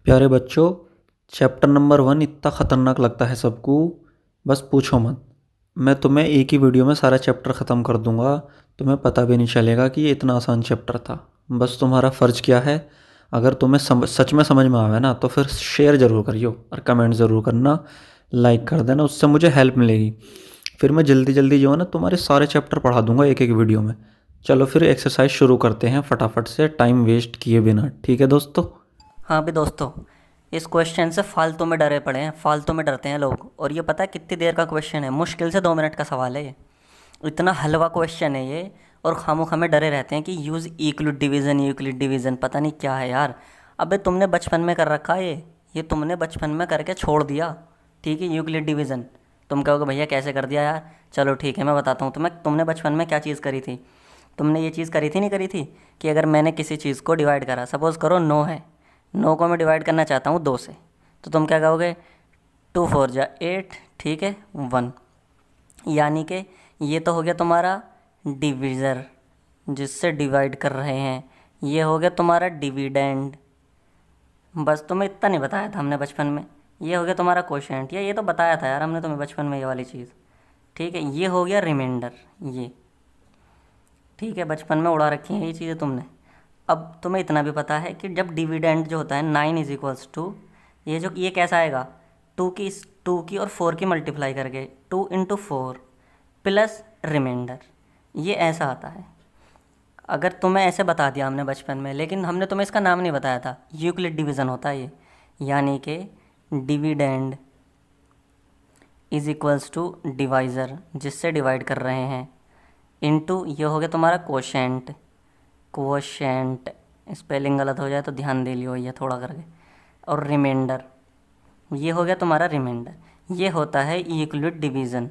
प्यारे बच्चों, chapter number 1 इतना ख़तरनाक लगता है सबको, बस पूछो मत। मैं तुम्हें एक ही वीडियो में सारा चैप्टर ख़त्म कर दूंगा। तुम्हें पता भी नहीं चलेगा कि ये इतना आसान चैप्टर था। बस तुम्हारा फ़र्ज़ क्या है, अगर तुम्हें सच में समझ में आवे ना तो फिर शेयर ज़रूर करियो और कमेंट ज़रूर करना, लाइक कर देना, उससे मुझे हेल्प मिलेगी। फिर मैं जल्दी जल्दी जो है ना तुम्हारे सारे चैप्टर पढ़ा दूंगा एक एक वीडियो में। चलो फिर एक्सरसाइज शुरू करते हैं फटाफट से, टाइम वेस्ट किए बिना। ठीक है दोस्तों? हाँ भी दोस्तों, इस क्वेश्चन से फालतू में डरे पड़े हैं, फालतू में डरते हैं लोग। और ये पता है कितनी देर का क्वेश्चन है? मुश्किल से 2 मिनट का सवाल है ये। इतना हलवा क्वेश्चन है ये। और खामोखा में डरे रहते हैं कि use Euclid division, Euclid division पता नहीं क्या है यार। अबे तुमने बचपन में कर रखा है ये तुमने बचपन में करके छोड़ दिया। ठीक है, यूक्लिड डिवीज़न। तुम कहोगे भैया कैसे कर दिया यार? चलो ठीक है, मैं बताता हूँ तुम्हें। तुमने बचपन में क्या चीज़ करी थी? तुमने ये चीज़ करी थी नहीं करी थी कि अगर मैंने किसी चीज़ को डिवाइड करा, सपोज़ करो 9 है, 9 को मैं डिवाइड करना चाहता हूँ 2 से, तो तुम क्या कहोगे? 2 4 जा 8, ठीक है, 1। यानी कि ये तो हो गया तुम्हारा डिविज़र, जिससे डिवाइड कर रहे हैं। ये हो गया तुम्हारा डिविडेंड। बस तुम्हें इतना नहीं बताया था हमने बचपन में। ये हो गया तुम्हारा क्वोशेंट, या ये तो बताया था यार हमने तुम्हें बचपन में ये वाली चीज़। ठीक है, ये हो गया रिमाइंडर। ये ठीक है, बचपन में उड़ा रखी हैं ये चीज़ें तुमने। अब तुम्हें इतना भी पता है कि जब डिविडेंड जो होता है 9 इज इक्वल्स टू, ये कैसा आएगा? 2 की और 4 की मल्टीप्लाई करके 2 × 4 प्लस रिमाइंडर, ये ऐसा आता है। अगर तुम्हें ऐसे बता दिया हमने बचपन में, लेकिन हमने तुम्हें इसका नाम नहीं बताया था, यूक्लिड डिवीज़न होता है ये। यानी कि dividend is equals to divisor, जिससे डिवाइड कर रहे हैं, इनटू ये हो गया तुम्हारा क्वोशेंट। क्वोशेंट स्पेलिंग गलत हो जाए तो ध्यान दे लियो ये थोड़ा करके। और रिमाइंडर, ये हो गया तुम्हारा रिमाइंडर। ये होता है यूक्लिड डिवीज़न।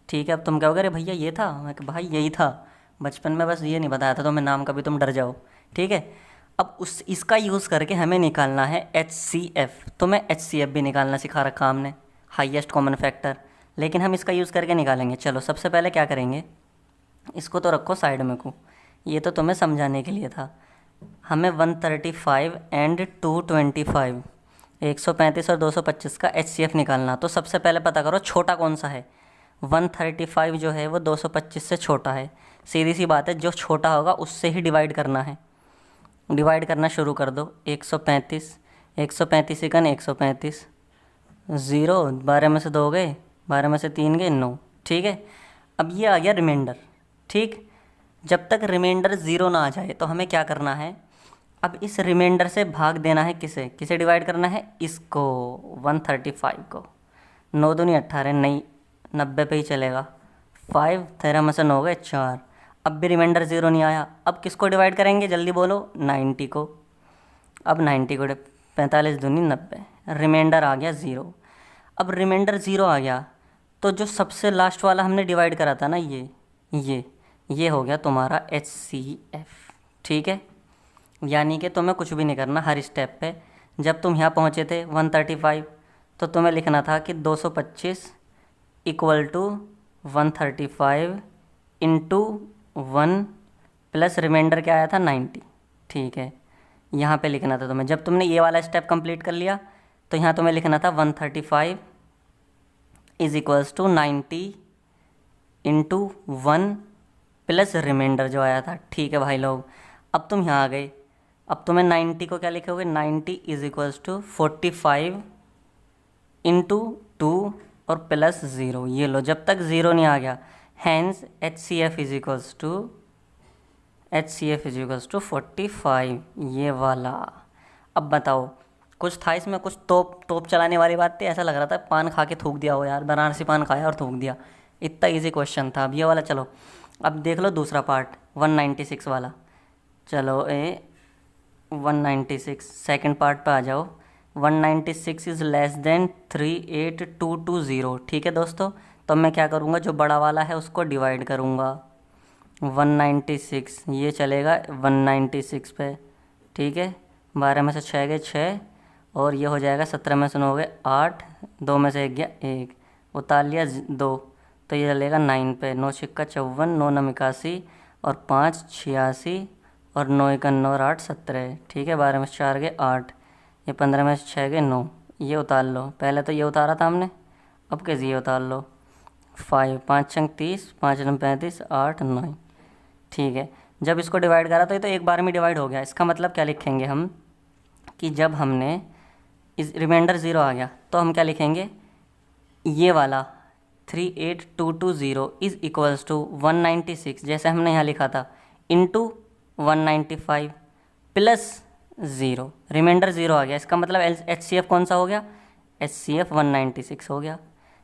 ठीक है, अब तुम कहोगे अरे भैया ये था? मैं भाई यही था बचपन में, बस ये नहीं बताया था तुम्हें नाम, कभी तुम डर जाओ। ठीक है, अब उस इसका यूज़ करके हमें निकालना है HCF। तुम्हें HCF भी निकालना सिखा रखा हमने, हाईएस्ट कॉमन फैक्टर। लेकिन हम इसका यूज़ करके निकालेंगे। चलो सबसे पहले क्या करेंगे, इसको तो रखो साइड में को, ये तो तुम्हें समझाने के लिए था। हमें 135 एंड 225, 135 और 225 का HCF निकालना। तो सबसे पहले पता करो छोटा कौन सा है। 135 जो है वो 225 से छोटा है। सीधी सी बात है, जो छोटा होगा उससे ही डिवाइड करना है। डिवाइड करना शुरू कर दो। 135, 135 इकन 135, 0, 12 में से 2 गए, 12 में से 3 गए, 9। ठीक है, अब ये आ गया रिमाइंडर। ठीक, जब तक रिमाइंडर 0 ना आ जाए तो हमें क्या करना है? अब इस रिमाइंडर से भाग देना है, किसे किसे डिवाइड करना है? इसको, 135 को। 9 दूनी 18, नहीं 90 पे ही चलेगा। 5, 13 में से 9 गए, 4। अब भी रिमाइंडर 0 नहीं आया। अब किसको डिवाइड करेंगे जल्दी बोलो? 90 को। अब 90 को 45 दूनी 90, रिमाइंडर आ गया 0। अब रिमाइंडर 0 आ गया तो जो सबसे लास्ट वाला हमने डिवाइड करा था ना, ये ये हो गया तुम्हारा HCF। ठीक है, यानी कि तुम्हें कुछ भी नहीं करना हर स्टेप पे। जब तुम यहाँ पहुँचे थे 135, तो तुम्हें लिखना था कि 225 equal to 135 into 1 plus remainder क्या आया था? 90। ठीक है, यहाँ पे लिखना था तुम्हें। जब तुमने ये वाला स्टेप कंप्लीट कर लिया तो यहाँ तुम्हें लिखना था 135 is equals to 90 into 1 plus remainder जो आया था। ठीक है भाई लोग, अब तुम यहाँ आ गए। अब तुम्हें 90 को क्या लिखोगे? 90 इज इक्वल्स टू 45 इंटू 2 और प्लस 0। ये लो, जब तक 0 नहीं आ गया, hence HCF is equals to 45, ये वाला। अब बताओ, कुछ था इसमें? कुछ तोप तोप चलाने वाली बात थी? ऐसा लग रहा था पान खा के थूक दिया हो यार, बनारसी पान खाया और थूक दिया। इतना इजी क्वेश्चन था। अब ये वाला चलो, अब देख लो दूसरा पार्ट, 196 वाला। चलो 196 सेकंड पार्ट पे आ जाओ। 196 इज़ लेस देन 38220। ठीक है दोस्तों, तो मैं क्या करूँगा, जो बड़ा वाला है उसको डिवाइड करूँगा। 196 ये चलेगा 196 पे। ठीक है, 12 में से 6 गए 6, और ये हो जाएगा 17 में से 9 गए 8, 2 में से 1 गया 1, उतार लिया 2, तो ये चलेगा 9 पे। 9 छिक्का 54, 9 नम 81 और 5 86, और 9 1 9 और 8 17। ठीक है, 12 में से 4 गए 8, ये 15 में से 6 गए 9, ये उतार लो, पहले तो ये उतारा था हमने, अब कैसे ये उतार लो, 5, 5 छंग 30, 5 नम 35, 8 9। ठीक है, जब इसको डिवाइड करा तो ये तो एक बार में डिवाइड हो गया। इसका मतलब क्या लिखेंगे हम कि जब हमने इस रिमाइंडर 0 आ गया तो हम क्या लिखेंगे, ये वाला 38220 इज़ इक्वल्स टू 196, जैसे हमने यहाँ लिखा था, इंटू 195 प्लस 0, रिमाइंडर 0 आ गया। इसका मतलब HCF कौन सा हो गया, HCF 196 हो गया।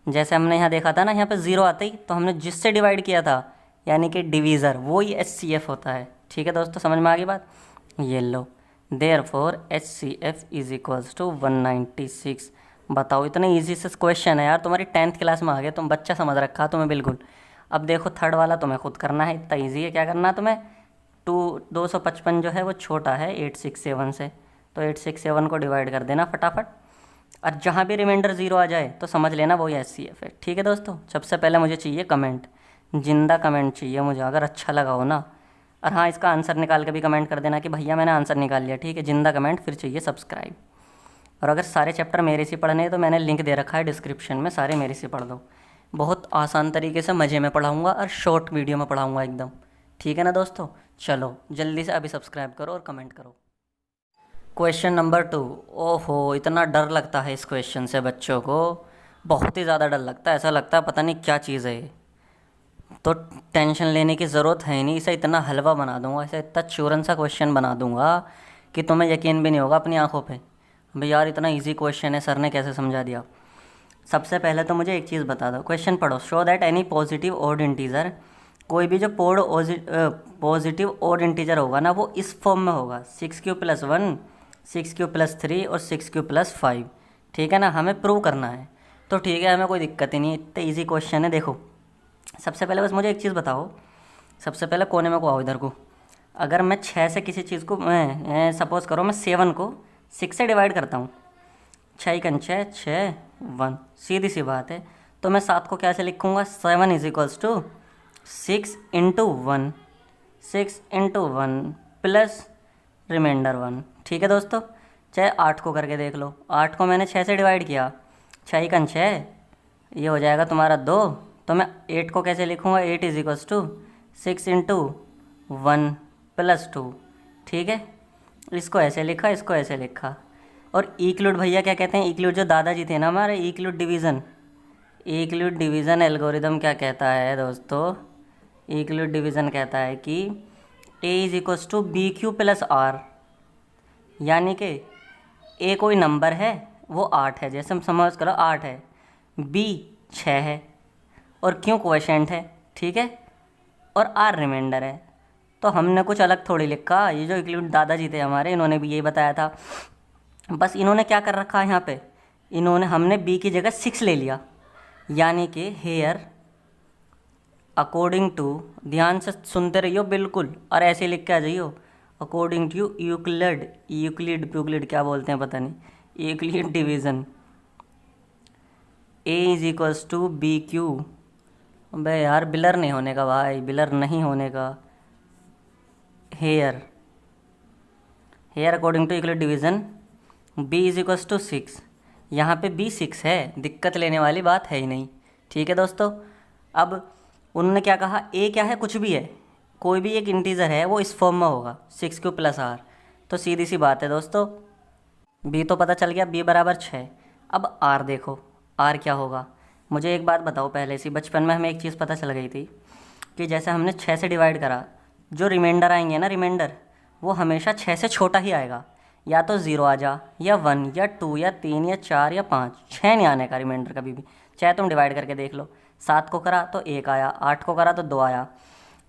जैसे हमने यहाँ देखा था ना, यहाँ पे 0 आते ही तो हमने जिससे डिवाइड किया था यानी कि डिवीज़र, वो ही HCF होता है। ठीक है दोस्तों, समझ में आ गई बात। ये लो, therefore HCF is equals to 196। बताओ, इतना इजी से क्वेश्चन है यार, तुम्हारी 10th क्लास में आ गए, तुम बच्चा समझ रखा तुम्हें बिल्कुल। अब देखो थर्ड वाला तुम्हें खुद करना है, इतना ईजी है। क्या करना है तुम्हें, 255 जो है वो छोटा है 867 से, तो 867 को डिवाइड कर देना फटाफट, और जहाँ भी रिमाइंडर 0 आ जाए तो समझ लेना वही HCF है। ठीक है दोस्तों, सबसे पहले मुझे चाहिए कमेंट, जिंदा कमेंट चाहिए मुझे, अगर अच्छा लगा हो ना। और हाँ, इसका आंसर निकाल के भी कमेंट कर देना कि भैया मैंने आंसर निकाल लिया। ठीक है, जिंदा कमेंट, फिर चाहिए सब्सक्राइब। और अगर सारे चैप्टर मेरे से पढ़ने हैं तो मैंने लिंक दे रखा है डिस्क्रिप्शन में, सारे मेरे से पढ़ दो। बहुत आसान तरीके से मज़े में पढ़ाऊँगा और शॉर्ट वीडियो में पढ़ाऊँगा एकदम। ठीक है ना दोस्तों, चलो जल्दी से अभी सब्सक्राइब करो और कमेंट करो। Question number 2। ओहो, इतना डर लगता है इस क्वेश्चन से बच्चों को, बहुत ही ज़्यादा डर लगता है, ऐसा लगता है पता नहीं क्या चीज़ है ये। तो टेंशन लेने की ज़रूरत है ही नहीं, इसे इतना हलवा बना दूंगा, इसे इतना चूरन सा क्वेश्चन बना दूंगा कि तुम्हें यकीन भी नहीं होगा अपनी आंखों पे, भाई यार इतना इजी क्वेश्चन है, सर ने कैसे समझा दिया। सबसे पहले तो मुझे एक चीज़ बता दो, क्वेश्चन पढ़ो। Show that any positive odd integer, कोई भी जो पॉजिटिव ओड इंटीजर होगा ना, वो इस फॉर्म में होगा, 6q+1, 6q+3 और 6q+5। ठीक है ना, हमें प्रूव करना है। तो ठीक है, हमें कोई दिक्कत ही नहीं, इतना ईजी क्वेश्चन है। देखो सबसे पहले बस मुझे एक चीज़ बताओ, सबसे पहले कोने में को आओ इधर को। अगर मैं 6 से किसी चीज़ को, मैं सपोज़ करो मैं 7 को 6 से डिवाइड करता हूँ, 6 × 6 6 1, सीधी सी बात है। तो मैं 7 को कैसे लिखूँगा, 7 is equals to 6 × 1, 6 × 1 plus remainder 1। ठीक है दोस्तों, चाहे 8 को करके देख लो, 8 को मैंने 6 से डिवाइड किया, 6 × 6 ये हो जाएगा तुम्हारा 2। तो मैं 8 को कैसे लिखूँगा, 8 इज इक्वल्स टू 6 × 1 + 2। ठीक है, इसको ऐसे लिखा, इसको ऐसे लिखा। और इक्लूड भैया क्या कहते हैं, इक्लूड जो दादाजी थे ना हमारे, इक्लूड डिवीज़न एल्गोरिदम क्या कहता है दोस्तों, इक्लूड डिवीज़न कहता है कि A is equals to BQ + R, यानी कि A कोई नंबर है वो 8 है, जैसे हम समझ करो 8 है, B 6 है और Q क्वोशिएंट है। ठीक है, और R रिमाइंडर है। तो हमने कुछ अलग थोड़ी लिखा, ये जो इक्लूड दादाजी थे हमारे, इन्होंने भी यही बताया था। बस इन्होंने क्या कर रखा है यहाँ पे, हमने B की जगह 6 ले लिया, यानी कि हेयर अकॉर्डिंग टू, ध्यान से सुनते रहियो बिल्कुल और ऐसे लिख के आ जाइयो, अकॉर्डिंग टू यूक्लिड क्या बोलते हैं पता नहीं, Euclid division, A is equals to BQ। अबे यार बिलर नहीं होने का भाई, बिलर नहीं होने का, here according to Euclid division B is equals to 6। यहाँ पे B 6 है, दिक्कत लेने वाली बात है ही नहीं। ठीक है दोस्तों, अब उन्होंने क्या कहा, A क्या है, कुछ भी है, कोई भी एक इंटीजर है वो इस फॉर्म में होगा, 6q + R। तो सीधी सी बात है दोस्तों, B तो पता चल गया, B = 6। अब R देखो, R क्या होगा। मुझे एक बात बताओ, पहले से बचपन में हमें एक चीज़ पता चल गई थी कि जैसे हमने 6 से डिवाइड करा, जो रिमाइंडर आएंगे ना, रिमाइंडर वो हमेशा 6 से छोटा ही आएगा, या तो 0 आ जा, या 1 या 2 या 3 या 4 या 5, 6 नहीं आने का रिमाइंडर कभी भी। चाहे तुम डिवाइड करके देख लो, 7 को करा तो 1 आया, 8 को करा तो 2 आया,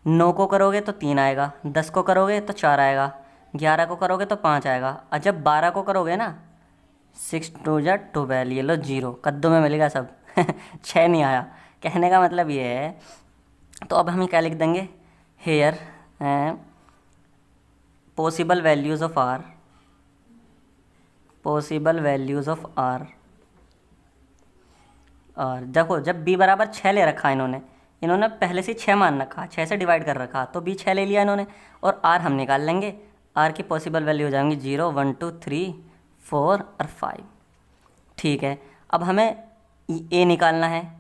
9 को करोगे तो 3 आएगा, 10 को करोगे तो 4 आएगा, 11 को करोगे तो 5 आएगा, और जब 12 को करोगे ना, 6 × 2 = 12, ये लो 0, कद्दू में मिलेगा सब। 6 नहीं आया, कहने का मतलब ये है। तो अब हम क्या लिख देंगे, here possible values of R, और देखो जब B = 6 ले रखा इन्होंने पहले से 6 मान रखा, 6 से डिवाइड कर रखा, तो B 6 ले लिया इन्होंने, और R हम निकाल लेंगे। R की पॉसिबल वैल्यू हो जाएंगी 0 1 2 3 4 और 5। ठीक है, अब हमें ए निकालना है।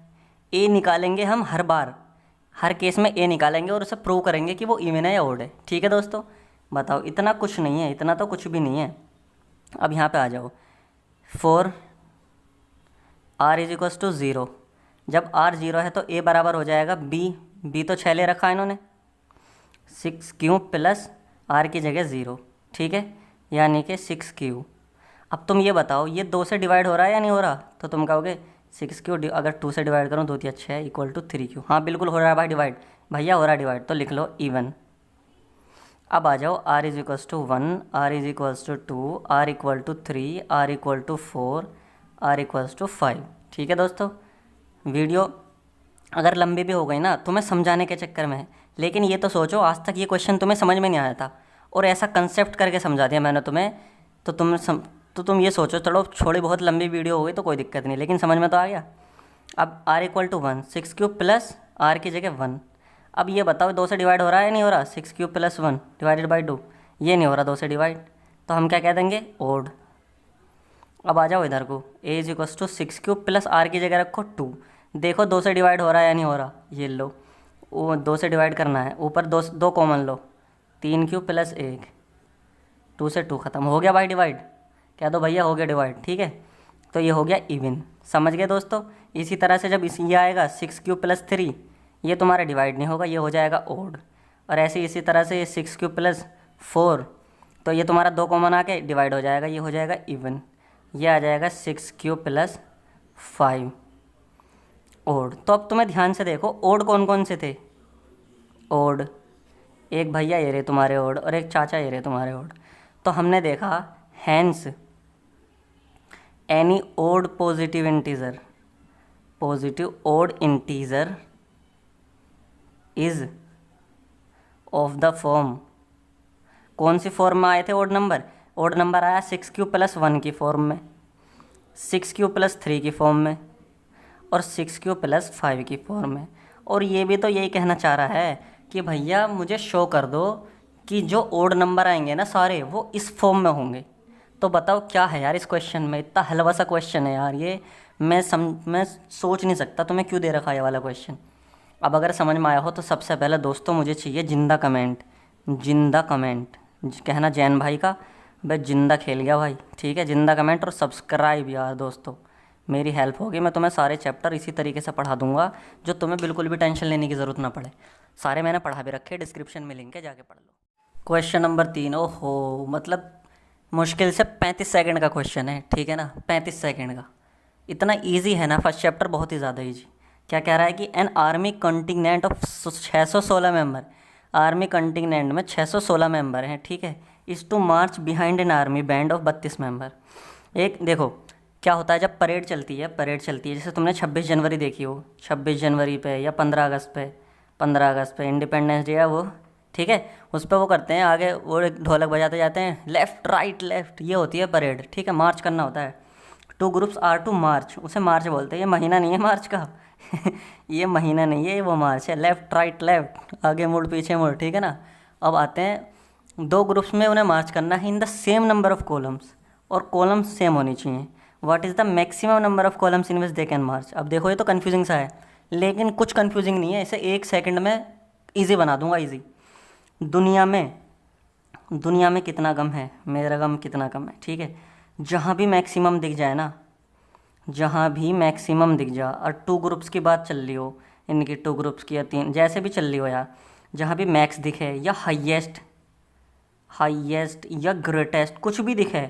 ए निकालेंगे हम हर बार, हर केस में ए निकालेंगे और उसे प्रूव करेंगे कि वो इवन है या ओड है। ठीक है दोस्तों, बताओ, इतना कुछ नहीं है, इतना तो कुछ भी नहीं है। अब यहाँ पे आ जाओ, 4 r इज इक्वल्स टू 0। जब r 0 है तो a बराबर हो जाएगा b तो 6 ले रखा है इन्होंने, 6 क्यूब प्लस r की जगह 0। ठीक है, यानी कि 6 क्यूब। अब तुम ये बताओ, ये 2 से डिवाइड हो रहा है या नहीं हो रहा? तो तुम कहोगे 6 क्यूब अगर 2 से डिवाइड करूँ 2 × 6 इक्वल टू 3 क्यूब। हाँ बिल्कुल हो रहा है भाई डिवाइड, भैया हो रहा है डिवाइड, तो लिख लो इवन। अब आ जाओ, r is equals to 1, r is equals to 2, r equal to 3, r equal to 4, r equals to 5। ठीक है दोस्तों, वीडियो अगर लंबी भी हो गई ना तुम्हें समझाने के चक्कर में है, लेकिन ये तो सोचो आज तक ये क्वेश्चन तुम्हें समझ में नहीं आया था और ऐसा कंसेप्ट करके समझा दिया मैंने तुम्हें, तो तुम ये सोचो चलो थोड़ी बहुत लंबी वीडियो हो गई तो कोई दिक्कत नहीं, लेकिन समझ में तो आ गया। अब r equal to 1, 6 cube plus r की जगह 1। अब ये बताओ 2 से डिवाइड हो रहा है या नहीं हो रहा? 6 क्यूब प्लस 1 डिवाइडेड बाई 2, ये नहीं हो रहा 2 से डिवाइड, तो हम क्या कह देंगे? ओड। अब आ जाओ इधर को, a is equals to 6 cube plus r की जगह रखो 2। देखो 2 से डिवाइड हो रहा है या नहीं हो रहा? ये लो, वो 2 से डिवाइड करना है, ऊपर 2 कॉमन लो, 3 क्यूब प्लस 1, 2 से 2 खत्म हो गया भाई डिवाइड। कह दो भैया हो गया डिवाइड। ठीक है, तो ये हो गया इवन। समझ गए दोस्तों? इसी तरह से जब ये आएगा 6 क्यूब प्लस 3, ये तुम्हारा डिवाइड नहीं होगा, ये हो जाएगा ओड। और ऐसे इसी तरह से ये 6 क्यूब प्लस 4, तो ये तुम्हारा 2 कॉमन आके डिवाइड हो जाएगा, ये हो जाएगा इवन। ये आ जाएगा 6 क्यूब प्लस 5 ओड। तो अब तुम्हें ध्यान से देखो ओड कौन कौन से थे। ओड, एक भैया ये रहे तुम्हारे ओड और एक चाचा ये रहे तुम्हारे ओड। तो हमने देखा hence any odd positive odd integer is of the form, कौन सी फॉर्म में आए थे ओड नंबर? ओड नंबर आया 6 क्यूब प्लस 1 की फॉर्म में, 6 क्यूब प्लस 3 की फॉर्म में और 6 क्यूब प्लस 5 की फॉर्म में। और ये भी तो यही कहना चाह रहा है कि भैया मुझे शो कर दो कि जो ओड नंबर आएंगे ना सारे वो इस फॉर्म में होंगे। तो बताओ क्या है यार इस क्वेश्चन में, इतना हलवा सा क्वेश्चन है यार ये, मैं सोच नहीं सकता तुम्हें क्यों दे रखा है ये वाला क्वेश्चन। अब अगर समझ में आया हो तो सबसे पहले दोस्तों मुझे चाहिए जिंदा कमेंट, कहना जैन भाई का भाई जिंदा खेल गया भाई। ठीक है, जिंदा कमेंट और सब्सक्राइब यार दोस्तों, मेरी हेल्प होगी। मैं तुम्हें सारे चैप्टर इसी तरीके से पढ़ा दूंगा जो तुम्हें बिल्कुल भी टेंशन लेने की ज़रूरत ना पड़े। सारे मैंने पढ़ा भी रखे, डिस्क्रिप्शन में लिंक है, जाके पढ़ लो। क्वेश्चन नंबर 3, ओहो मतलब मुश्किल से 35 सेकंड का क्वेश्चन है। ठीक है ना, 35 सेकंड का, इतना ईजी है ना, फर्स्ट चैप्टर बहुत ही ज़्यादा ईजी। क्या कह रहा है कि an army contingent of 616 member, army contingent में 616 मेंबर हैं। ठीक है, is to march behind an army band of 32 member. एक देखो क्या होता है जब परेड चलती है जैसे तुमने 26 जनवरी देखी हो, 26 जनवरी पे या 15 अगस्त पे इंडिपेंडेंस डे है वो। ठीक है, उस पर वो करते हैं आगे, वो एक ढोलक बजाते जाते हैं, लेफ़्ट राइट लेफ़्ट, ये होती है परेड। ठीक है, मार्च करना होता है। 2 ग्रुप्स आर टू मार्च, उसे मार्च बोलते हैं। ये महीना नहीं है मार्च का ये महीना नहीं है, वो मार्च है। लेफ़्ट राइट लेफ़्ट, आगे मुड़ पीछे मुड़। ठीक है ना, अब आते हैं 2 ग्रुप्स में उन्हें मार्च करना है in the same number of columns, और कॉलम्स सेम होनी चाहिए। What is the maximum number of columns in which they can march. अब देखो ये तो कन्फ्यूजिंग सा है, लेकिन कुछ कन्फ्यूजिंग नहीं है, इसे 1 सेकंड में ईजी बना दूंगा। ईजी, दुनिया में कितना गम है, मेरा गम कितना कम है। ठीक है, जहाँ भी मैक्सिमम दिख जाए ना, जहाँ भी मैक्सिमम दिख जाए, और 2 ग्रुप्स की बात चल रही हो, इनकी 2 ग्रुप्स की या 3 जैसे भी चल रही हो यार, जहाँ भी मैक्स दिखे या हाईएस्ट या ग्रेटेस्ट, कुछ भी दिखे,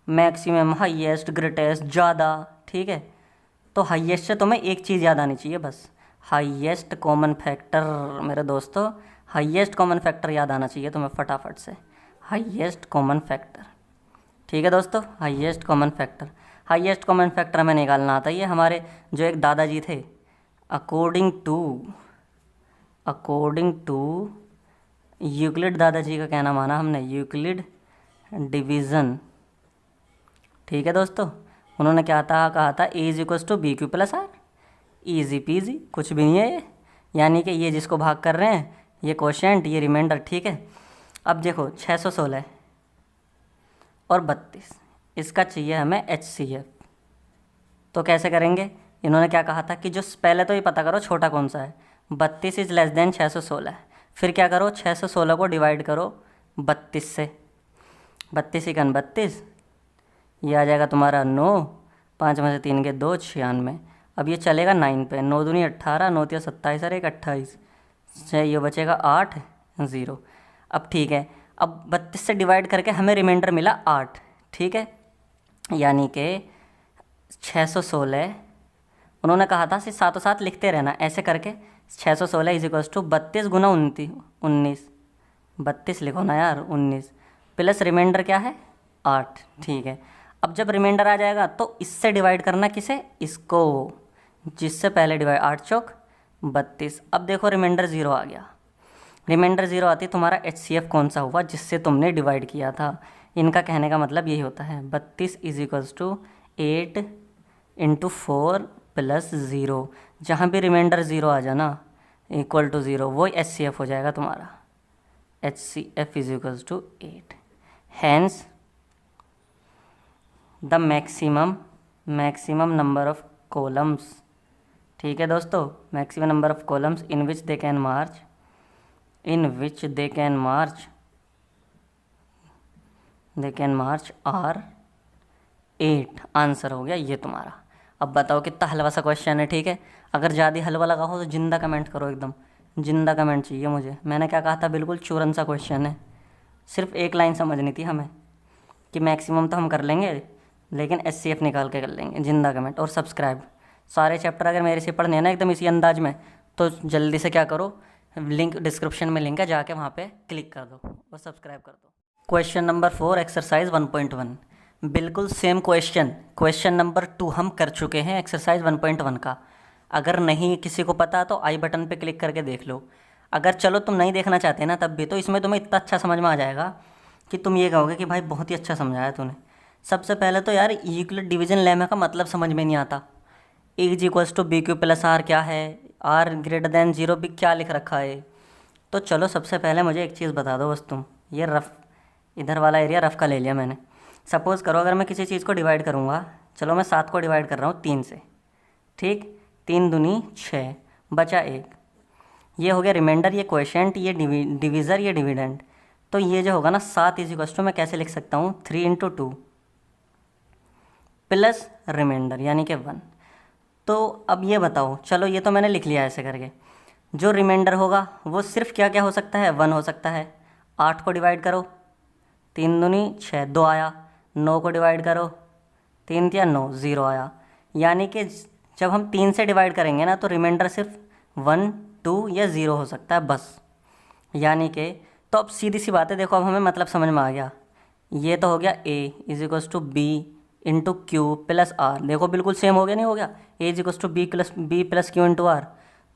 मैक्सिमम हाईएस्ट ग्रेटेस्ट ज़्यादा। ठीक है, तो हाईएस्ट से तुम्हें एक चीज़ याद आनी चाहिए बस, हाईएस्ट कॉमन फैक्टर। मेरे दोस्तों हाईएस्ट कॉमन फैक्टर याद आना चाहिए तुम्हें फटाफट से, हाईएस्ट कॉमन फैक्टर। ठीक है दोस्तों, हाईएस्ट कॉमन फैक्टर हमें निकालना आता है। ये हमारे जो एक दादाजी थे, अकॉर्डिंग टू यूक्लिड, दादाजी का कहना माना हमने, यूक्लिड डिवीज़न। ठीक है दोस्तों, उन्होंने क्या कहा था A is equals to B Q plus R. Easy peasy, कुछ भी नहीं है ये, यानी कि ये जिसको भाग कर रहे हैं ये क्वोशिएंट, ये रिमाइंडर। ठीक है, अब देखो 616 और 32, इसका चाहिए हमें HCF। तो कैसे करेंगे, इन्होंने क्या कहा था कि जो पहले तो ये पता करो छोटा कौन सा है। 32 इज लेस देन 616 है। फिर क्या करो, 616 को डिवाइड करो 32 से। 32 इकन 32, ये आ जाएगा तुम्हारा 9, 5 में से 3 के 2, 96। अब ये चलेगा 9 पे, 9 दूनी 18, 9 तिया 27 और 1 28, ये बचेगा 8 0। अब ठीक है, अब 32 से डिवाइड करके हमें रिमाइंडर मिला 8, ठीक है। यानी कि 616, उन्होंने कहा था सिर्फ साथों साथ लिखते रहना ऐसे करके। 616 इज इक्वल्स टू 32 गुना 19, 32 लिखो ना यार, 19 प्लस रिमाइंडर क्या है 8, ठीक है। अब जब रिमाइंडर आ जाएगा तो इससे डिवाइड करना, किसे, इसको, जिससे पहले डिवाइड, 8 चौक 32। अब देखो रिमाइंडर 0 आ गया। रिमाइंडर 0 आती तुम्हारा HCF कौन सा हुआ जिससे तुमने डिवाइड किया था। इनका कहने का मतलब यही होता है, 32 is equals to 8 into 4 plus 0। जहाँ भी रिमाइंडर 0 आ जाना इक्वल टू 0, वो HCF हो जाएगा तुम्हारा। HCF is equals to 8। Hence the maximum number of columns, ठीक है दोस्तों, maximum number of columns in which they can march are 8। Answer हो गया ये तुम्हारा। अब बताओ कितना हलवा सा क्वेश्चन है, ठीक है। अगर ज़्यादा हलवा लगा हो तो जिंदा कमेंट करो, एकदम जिंदा कमेंट चाहिए मुझे। मैंने क्या कहा था, बिल्कुल चूरन सा क्वेश्चन है। सिर्फ एक लाइन समझनी थी हमें कि मैक्सिमम तो हम कर लेंगे लेकिन HCF निकाल के कर लेंगे। जिंदा कमेंट और सब्सक्राइब। सारे चैप्टर अगर मेरे से पढ़ने हैं ना एकदम इसी अंदाज में, तो जल्दी से क्या करो, लिंक डिस्क्रिप्शन में लिंक है, जाके वहाँ पे क्लिक कर दो और सब्सक्राइब कर दो। क्वेश्चन नंबर 4 एक्सरसाइज 1.1, बिल्कुल सेम क्वेश्चन नंबर 2 हम कर चुके हैं एक्सरसाइज 1.1 का। अगर नहीं किसी को पता तो आई बटन पे क्लिक करके देख लो। अगर चलो तुम नहीं देखना चाहते ना तब भी, तो इसमें तुम्हें इतना अच्छा समझ में आ जाएगा कि तुम ये कहोगे कि भाई बहुत ही अच्छा समझाया तूने। सबसे पहले तो यार यूक्लिड डिवीजन लेमा का मतलब समझ में नहीं आता। A is equals to B Q plus R क्या है, आर ग्रेटर देन 0 भी क्या लिख रखा है। तो चलो सबसे पहले मुझे एक चीज़ बता दो बस तुम, ये रफ़ इधर वाला एरिया रफ़ का ले लिया मैंने। सपोज़ करो अगर मैं किसी चीज़ को डिवाइड करूँगा, चलो मैं 7 को डिवाइड कर रहा हूँ 3 से, ठीक, 3 दूनी 6, बचा 1। ये हो गया रिमाइंडर, ये क्वोशिएंट, ये डिवीज़र, ये डिविडेंड। तो ये जो होगा ना 7 इज इक्वल्स टू, मैं कैसे लिख सकता हूँ, 3 इंटू 2 प्लस रिमाइंडर यानी कि 1। तो अब ये बताओ, चलो ये तो मैंने लिख लिया ऐसे करके, जो रिमाइंडर होगा वो सिर्फ क्या क्या हो सकता है, 1 हो सकता है। 8 को डिवाइड करो, 3 दूनी 6, 2 आया। 9 को डिवाइड करो, 3 तिया 9, 0 आया। यानी कि जब हम 3 से डिवाइड करेंगे ना तो रिमाइंडर सिर्फ 1, 2 या 0 हो सकता है बस। यानी कि तो अब सीधी सी बात है, देखो अब हमें मतलब समझ में आ गया। ये तो हो गया A is equals to B into Q plus R. देखो बिल्कुल सेम हो गया, नहीं हो गया, A is equals to B plus Q into R.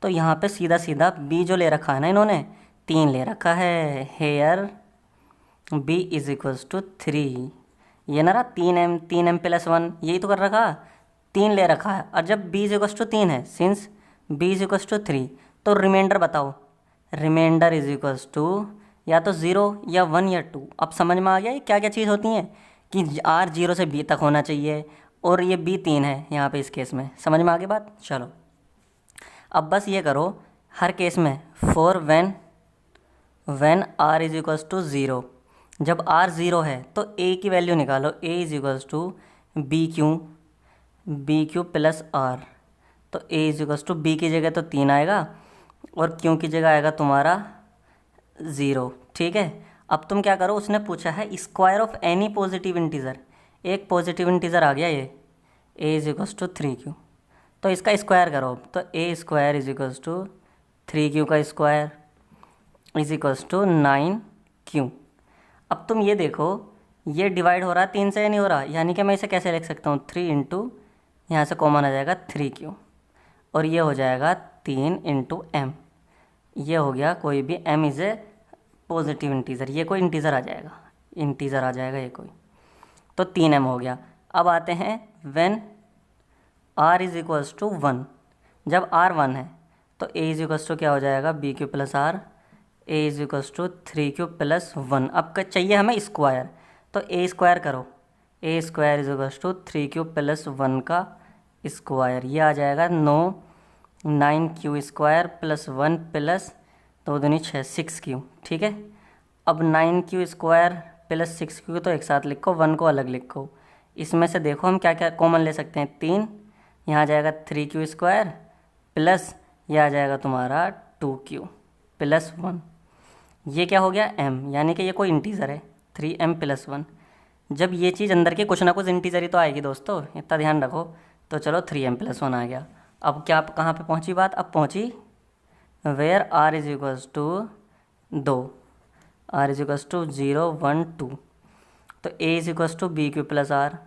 तो यहाँ पे सीधा सीधा B जो ले रखा है ना इन्होंने, 3 ले रखा है। Here B is equals to 3, ये ना रहा 3m प्लस 1, यही तो कर रखा, 3 ले रखा है। और जब B इज इक्वल्स टू 3 है, since B is equals to 3, तो रिमाइंडर बताओ, रिमाइंडर इज इक्वल्स टू या तो 0 या 1 या 2। अब समझ में आ गया ये क्या क्या चीज़ होती हैं कि R 0 से B तक होना चाहिए और ये B 3 है यहाँ पे इस केस में। समझ में आ गई बात। चलो अब बस ये करो हर केस में, for when R is equals to 0, जब R 0 है तो A की वैल्यू निकालो, A is equals to B Q plus R। तो A is equals to B की जगह तो 3 आएगा और Q की जगह आएगा तुम्हारा 0, ठीक है। अब तुम क्या करो, उसने पूछा है square of any positive integer, एक पॉजिटिव इंटीजर आ गया ये, A is equals to 3Q, तो इसका स्क्वायर करो। तो A square is equals to 3Q का square is equals to 9Q। अब तुम ये देखो, ये डिवाइड हो रहा है 3 से या नहीं हो रहा, यानी कि मैं इसे कैसे लिख सकता हूँ, 3 इंटू, यहाँ से कॉमन आ जाएगा 3Q, और ये हो जाएगा 3 इंटू M। ये हो गया, कोई भी M is a positive integer, ये कोई इंटीज़र आ जाएगा ये कोई, तो 3M हो गया। अब आते हैं when R is equals to 1, जब R 1 है तो A इज इक्वल्स टू क्या हो जाएगा, BQ plus R, A is equals to 3Q plus 1। अब चाहिए हमें स्क्वायर, तो A स्क्वायर करो, A square is equals to 3 Q plus 1 का स्क्वायर, ये आ जाएगा 9 9 क्यू स्क्वायर प्लस 1 प्लस 2 दूनी 6 6 क्यू। ठीक है, अब 9 क्यू स्क्वायर प्लस 6 क्यू तो एक साथ लिखो, 1 को अलग लिखो। इसमें से देखो हम क्या क्या कॉमन ले सकते हैं, 3, यहाँ आ जाएगा 3 क्यू स्क्वायर प्लस ये आ जाएगा तुम्हारा 2 क्यू प्लस 1। ये क्या हो गया m, यानी कि ये कोई इंटीज़र है 3m प्लस 1। जब ये चीज़ अंदर के कुछ ना कुछ इंटीज़र ही तो आएगी दोस्तों, इतना ध्यान रखो। तो चलो 3m प्लस 1 आ गया। अब क्या कहाँ पे पहुँची बात, अब पहुँची where r is equals to 2, r is equals to 0 1 2। तो a is equals to B Q plus R.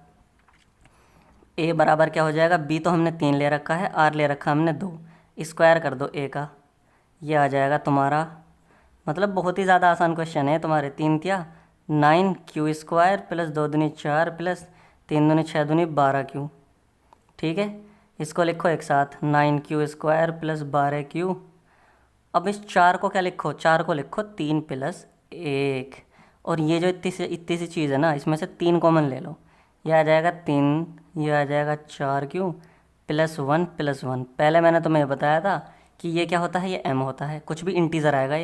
a बराबर क्या हो जाएगा, b तो हमने 3 ले रखा है, r ले रखा हमने 2, स्क्वायर कर दो a का, ये आ जाएगा तुम्हारा, मतलब बहुत ही ज़्यादा आसान क्वेश्चन है तुम्हारे। 3 तिया 9 क्यू स्क्वायर प्लस 2 दूनी 4 प्लस 3 दूनी 6 दूनी 12 क्यू। ठीक है, इसको लिखो एक साथ 9 क्यू स्क्वायर प्लस 12 क्यू। अब इस 4 को क्या लिखो, 4 को लिखो 3 प्लस 1, और ये जो इतनी सी चीज़ है ना, इसमें से 3 कॉमन ले लो, ये आ जाएगा 3, ये आ जाएगा 4 क्यू प्लस 1 प्लस 1। पहले मैंने तुम्हें बताया था कि ये क्या होता है, ये m होता है, कुछ भी इंटीज़र आएगा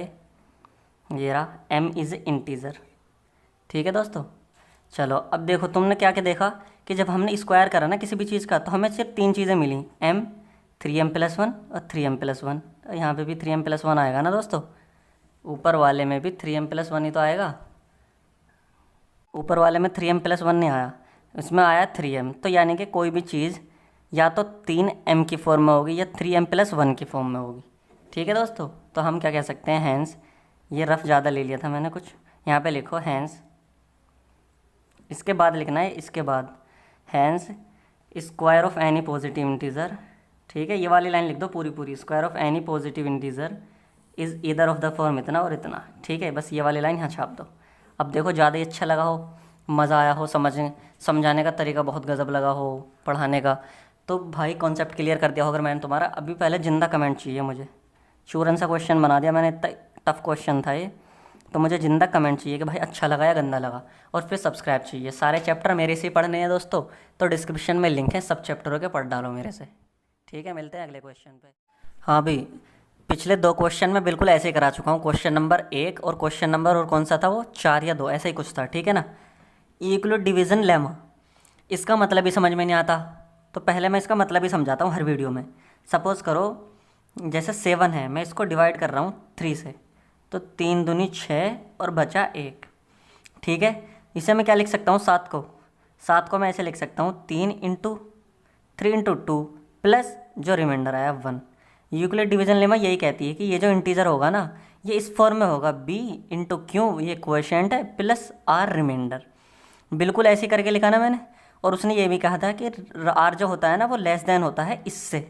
ये रहा m इज़ इंटीज़र। ठीक है दोस्तों, चलो अब देखो तुमने क्या क्या देखा कि जब हमने स्क्वायर करा ना किसी भी चीज़ का, तो हमें सिर्फ 3 चीज़ें मिली, m 3m प्लस 1 और 3m प्लस 1। तो यहाँ पे भी 3m प्लस 1 आएगा ना दोस्तों, ऊपर वाले में भी 3m प्लस 1 ही तो आएगा। ऊपर वाले में 3m प्लस 1 नहीं आया, इसमें आया 3m। तो यानी कि कोई भी चीज़ या तो 3m की फॉर्म में होगी या 3m प्लस 1 की फॉर्म में होगी। ठीक है दोस्तों, तो हम क्या कह सकते हैं, हैंस, ये रफ ज़्यादा ले लिया था मैंने कुछ, यहाँ पे लिखो हैंस, इसके बाद लिखना है, इसके बाद hence square of any positive integer. ठीक है, ये वाली लाइन लिख दो पूरी पूरी, square of any positive integer is either of the form इतना और इतना। ठीक है, बस ये वाली लाइन यहाँ छाप दो। अब देखो ज़्यादा ही अच्छा लगा हो, मज़ा आया हो, समझाने का तरीका बहुत गज़ब लगा हो पढ़ाने का, तो भाई कॉन्सेप्ट क्लियर कर दिया हो अगर मैंने तुम्हारा। अभी पहले जिंदा कमेंट चाहिए मुझे, चूरन सा क्वेश्चन बना दिया मैंने, इतना टफ क्वेश्चन था ये, तो मुझे जिंदा कमेंट चाहिए कि भाई अच्छा लगा या गंदा लगा, और फिर सब्सक्राइब चाहिए। सारे चैप्टर मेरे से ही पढ़ने हैं दोस्तों, तो डिस्क्रिप्शन में लिंक है, सब चैप्टरों के पढ़ डालो मेरे से। ठीक है, मिलते हैं अगले क्वेश्चन पे। हाँ भाई, पिछले 2 क्वेश्चन में बिल्कुल ऐसे ही करा चुका हूँ, क्वेश्चन नंबर 1 और क्वेश्चन नंबर और कौन सा था वो 4 या 2 ऐसा ही कुछ था। ठीक है ना, इक्वल डिवीज़न लेमा, इसका मतलब ही समझ में नहीं आता, तो पहले मैं इसका मतलब ही समझाता हूँ हर वीडियो में। सपोज़ करो जैसे 7 है, मैं इसको डिवाइड कर रहा हूँ 3 से, तो 3 दूनी 6 और बचा 1। ठीक है, इसे मैं क्या लिख सकता हूँ, 7 को मैं ऐसे लिख सकता हूँ 3 इंटू 3 इंटू 2 प्लस जो रिमाइंडर आया 1। यूक्लिड डिवीजन लेमा यही कहती है कि ये जो इंटीजर होगा ना, ये इस फॉर्म में होगा, b इंटू क्यू, ये क्वोशिएंट है, प्लस r रिमाइंडर। बिल्कुल ऐसे करके लिखा ना मैंने। और उसने ये भी कहा था कि r जो होता है ना वो लेस देन होता है इससे,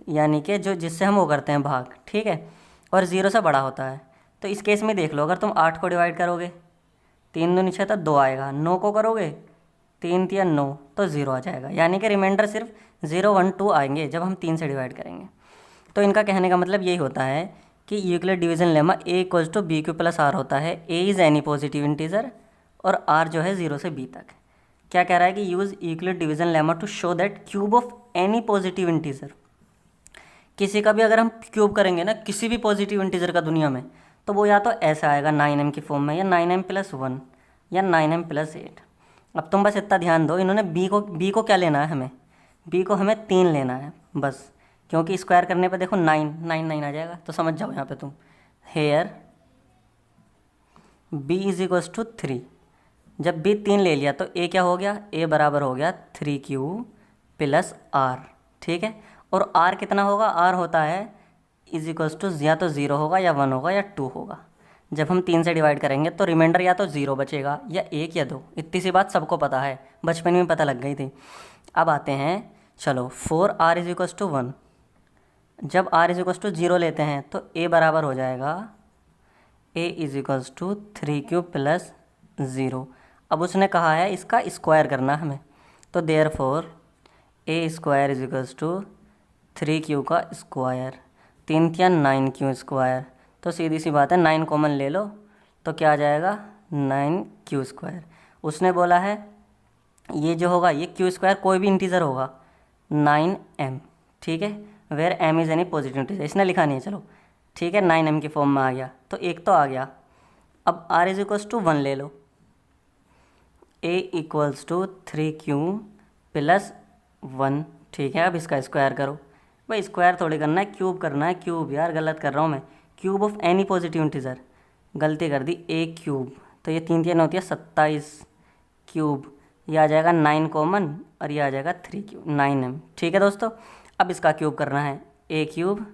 यानी कि जो जिससे हम वो करते हैं भाग। ठीक है, और 0 से बड़ा होता है। तो इस केस में देख लो, अगर तुम 8 को डिवाइड करोगे, 3 दूनी 6 तो 2 आएगा, 9 को करोगे 3 तिया 9 तो 0 आ जाएगा, यानी कि रिमाइंडर सिर्फ 0 1 2 आएंगे जब हम 3 से डिवाइड करेंगे। तो इनका कहने का मतलब यही होता है कि Euclid division lemma a equals to B Q plus R होता है। a is any positive integer और r जो है 0 से b तक। क्या कह रहा है कि use Euclid division lemma to show that cube of any positive integer, किसी का भी अगर हम क्यूब करेंगे ना किसी भी पॉजिटिव इंटीजर का दुनिया में, तो वो या तो ऐसा आएगा 9m की फॉर्म में, या 9m प्लस 1 या 9m प्लस 8। अब तुम बस इतना ध्यान दो, इन्होंने b को क्या लेना है, हमें b को हमें 3 लेना है बस, क्योंकि स्क्वायर करने पे देखो 9 9 9 आ जाएगा। तो समझ जाओ यहाँ पे तुम, here b is equals to 3। जब b 3 ले लिया तो a क्या हो गया, a बराबर हो गया 3q प्लस r। ठीक है, और r कितना होगा, r होता है इज इक्वल्स टू या तो 0 होगा या 1 होगा या 2 होगा। जब हम 3 से डिवाइड करेंगे तो रिमाइंडर या तो 0 बचेगा या 1 या 2। इतनी सी बात सबको पता है, बचपन में पता लग गई थी। अब आते हैं, चलो 4r इज इक्वल्स टू 1। जब r इज इक्वल्स टू 0 लेते हैं तो a बराबर हो जाएगा a is equals to 3q plus 0। अब उसने कहा है इसका स्क्वायर करना हमें, तो therefore a square is equals to 3q का स्क्वायर, 3 तिया 9q स्क्वायर। तो सीधी सी बात है 9 कॉमन ले लो तो क्या आ जाएगा 9q स्क्वायर। उसने बोला है ये जो होगा ये क्यू स्क्वायर कोई भी इंटीजर होगा 9m, ठीक है, where m is any positive integer, इसने लिखा नहीं है, चलो ठीक है, 9m की फॉर्म में आ गया, तो एक तो आ गया। अब r इज इक्वल्स टू 1 ले लो, a equals to 3q plus 1, ठीक है। अब इसका स्क्वायर करो, भाई स्क्वायर थोड़ी करना है, क्यूब करना है, क्यूब यार गलत कर रहा हूँ मैं, cube of any positive integer, गलती कर दी, a क्यूब, तो ये 3 3 होती है 27 क्यूब, ये आ जाएगा 9 कॉमन और ये आ जाएगा 3 क्यूब 9m, ठीक है दोस्तों। अब इसका क्यूब करना है, a क्यूब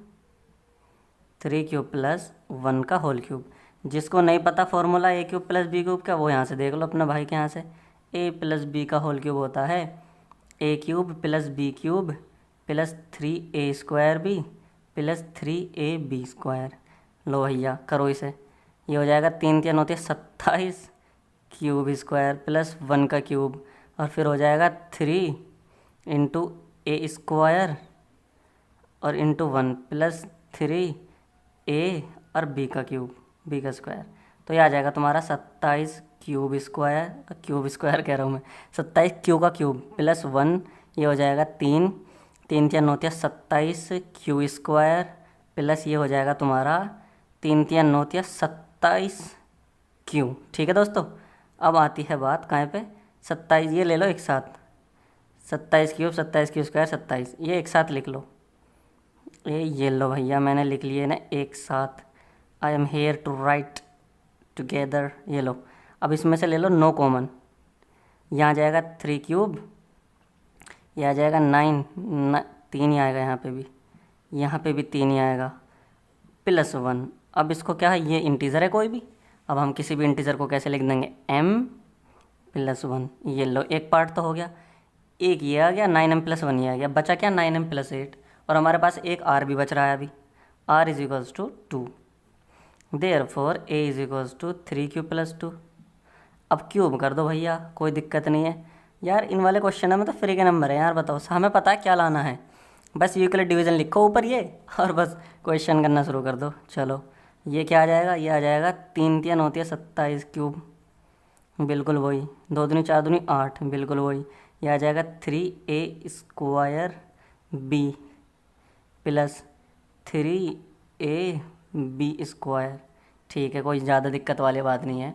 3 क्यूब प्लस 1 का होल क्यूब, जिसको नहीं पता formula a cube plus b cube का वो यहाँ से देख लो अपना भाई के यहाँ से, a प्लस b का होल क्यूब होता है a cube plus b cube plus 3a square b plus 3ab square. लो भैया करो इसे, ये हो जाएगा 3 3 होती है 27 क्यूब स्क्वायर प्लस 1 का क्यूब, और फिर हो जाएगा 3 इंटू ए स्क्वायर और इंटू 1 प्लस 3a और b का क्यूब, b का स्क्वायर, तो ये आ जाएगा तुम्हारा 27 क्यूब स्क्वायर कह रहा हूँ मैं, 27 क्यू का क्यूब प्लस 1, ये हो जाएगा 3 3 3 होती है 27 क्यू स्क्वायर प्लस ये हो जाएगा तुम्हारा 3 3 होती है 27 क्यू, ठीक है दोस्तों। अब आती है बात कहाँ पे, 27 ये ले लो एक साथ, 27 क्यूब 27 क्यू स्क्वायर 27, ये एक साथ लिख लो, ये लो भैया मैंने लिख लिए ना एक साथ, I am here to write together, ये लो। अब इसमें से ले लो 9 कॉमन, यहाँ जाएगा 3 क्यूब, यह आ जाएगा 9 3 ही आएगा, यहाँ पे भी 3 ही आएगा प्लस 1। अब इसको क्या है, ये इंटीज़र है कोई भी, अब हम किसी भी इंटीज़र को कैसे लिख देंगे, m प्लस 1, ये लो एक पार्ट तो हो गया, एक ये आ गया 9m प्लस 1 ये आ गया, बचा क्या 9m प्लस 8, और हमारे पास एक r भी बच रहा है अभी, r is equals to 2, therefore a is equals to 3 cube plus 2। अब क्यूब कर दो भैया, कोई दिक्कत नहीं है यार, इन वाले क्वेश्चन में तो फ्री के नंबर है यार, बताओ हमें पता है क्या लाना है, बस यूक्लिड डिवीज़न लिखो ऊपर ये और बस क्वेश्चन करना शुरू कर दो। चलो ये क्या आ जाएगा, ये आ जाएगा 3 3 होती है 27 क्यूब, बिल्कुल वही, 2 दूनी 4 दूनी 8, बिल्कुल वही, ये आ जाएगा 3a square b plus 3ab square, ठीक है, कोई ज़्यादा दिक्कत वाली बात नहीं है,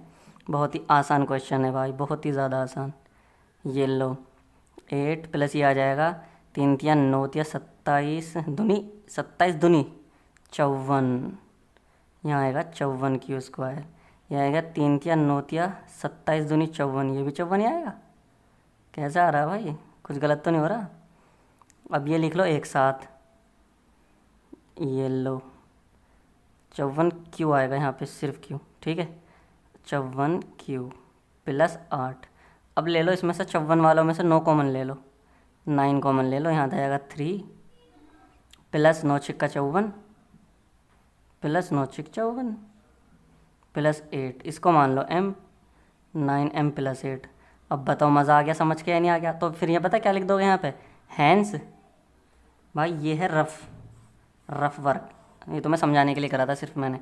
बहुत ही आसान क्वेश्चन है भाई, बहुत ही ज़्यादा आसान। ये लो 8 प्लस ये आ जाएगा 3 3 9 या 27 दूनी 54, यहाँ आएगा 54 क्यू स्क्वायर, ये आएगा 3 3 9 या 27 दूनी 54, ये भी 54 ही आएगा, कैसा आ रहा है भाई, कुछ गलत तो नहीं हो रहा। अब ये लिख लो एक साथ, ये लो 54 क्यू आएगा यहाँ पे, सिर्फ क्यू, ठीक है, 54 क्यू प्लस 8। अब ले लो इसमें से 54 वालों में से 9 कॉमन ले लो, 9 कॉमन ले लो, यहाँ आ जाएगा 3 प्लस 9 6 54 प्लस 9 6 54 प्लस 8, इसको मान लो m, 9m प्लस 8। अब बताओ मज़ा आ गया समझ के या नहीं आ गया, तो फिर ये पता क्या लिख दोगे यहाँ पे, हैंस, भाई ये है रफ वर्क, ये तो मैं समझाने के लिए करा था सिर्फ मैंने,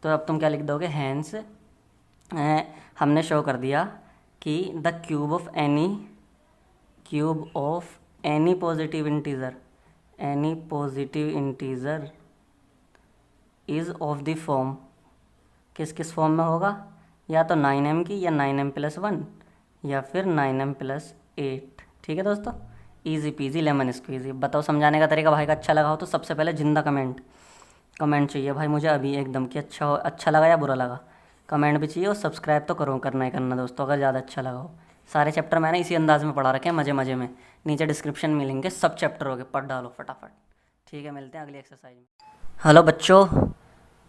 तो अब तुम क्या लिख दोगे, हैंस हमने शो कर दिया कि the cube of any positive integer is of the form, किस फॉर्म में होगा, या तो 9m की, या 9m प्लस 1, या फिर 9m प्लस 8, ठीक है दोस्तों, इजी पीजी लेमन स्क्वीजी। बताओ समझाने का तरीका भाई का अच्छा लगा हो तो सबसे पहले जिंदा कमेंट चाहिए भाई मुझे अभी एकदम कि अच्छा लगा या बुरा लगा, कमेंट भी चाहिए, और सब्सक्राइब तो करना ही करना दोस्तों अगर ज़्यादा अच्छा लगा हो। सारे चैप्टर मैंने इसी अंदाज में पढ़ा रखे हैं, मज़े में, नीचे डिस्क्रिप्शन में मिलेंगे सब चैप्टर हो गए, पढ़ डालो फटाफट, ठीक है, मिलते हैं अगली एक्सरसाइज में। हेलो बच्चों,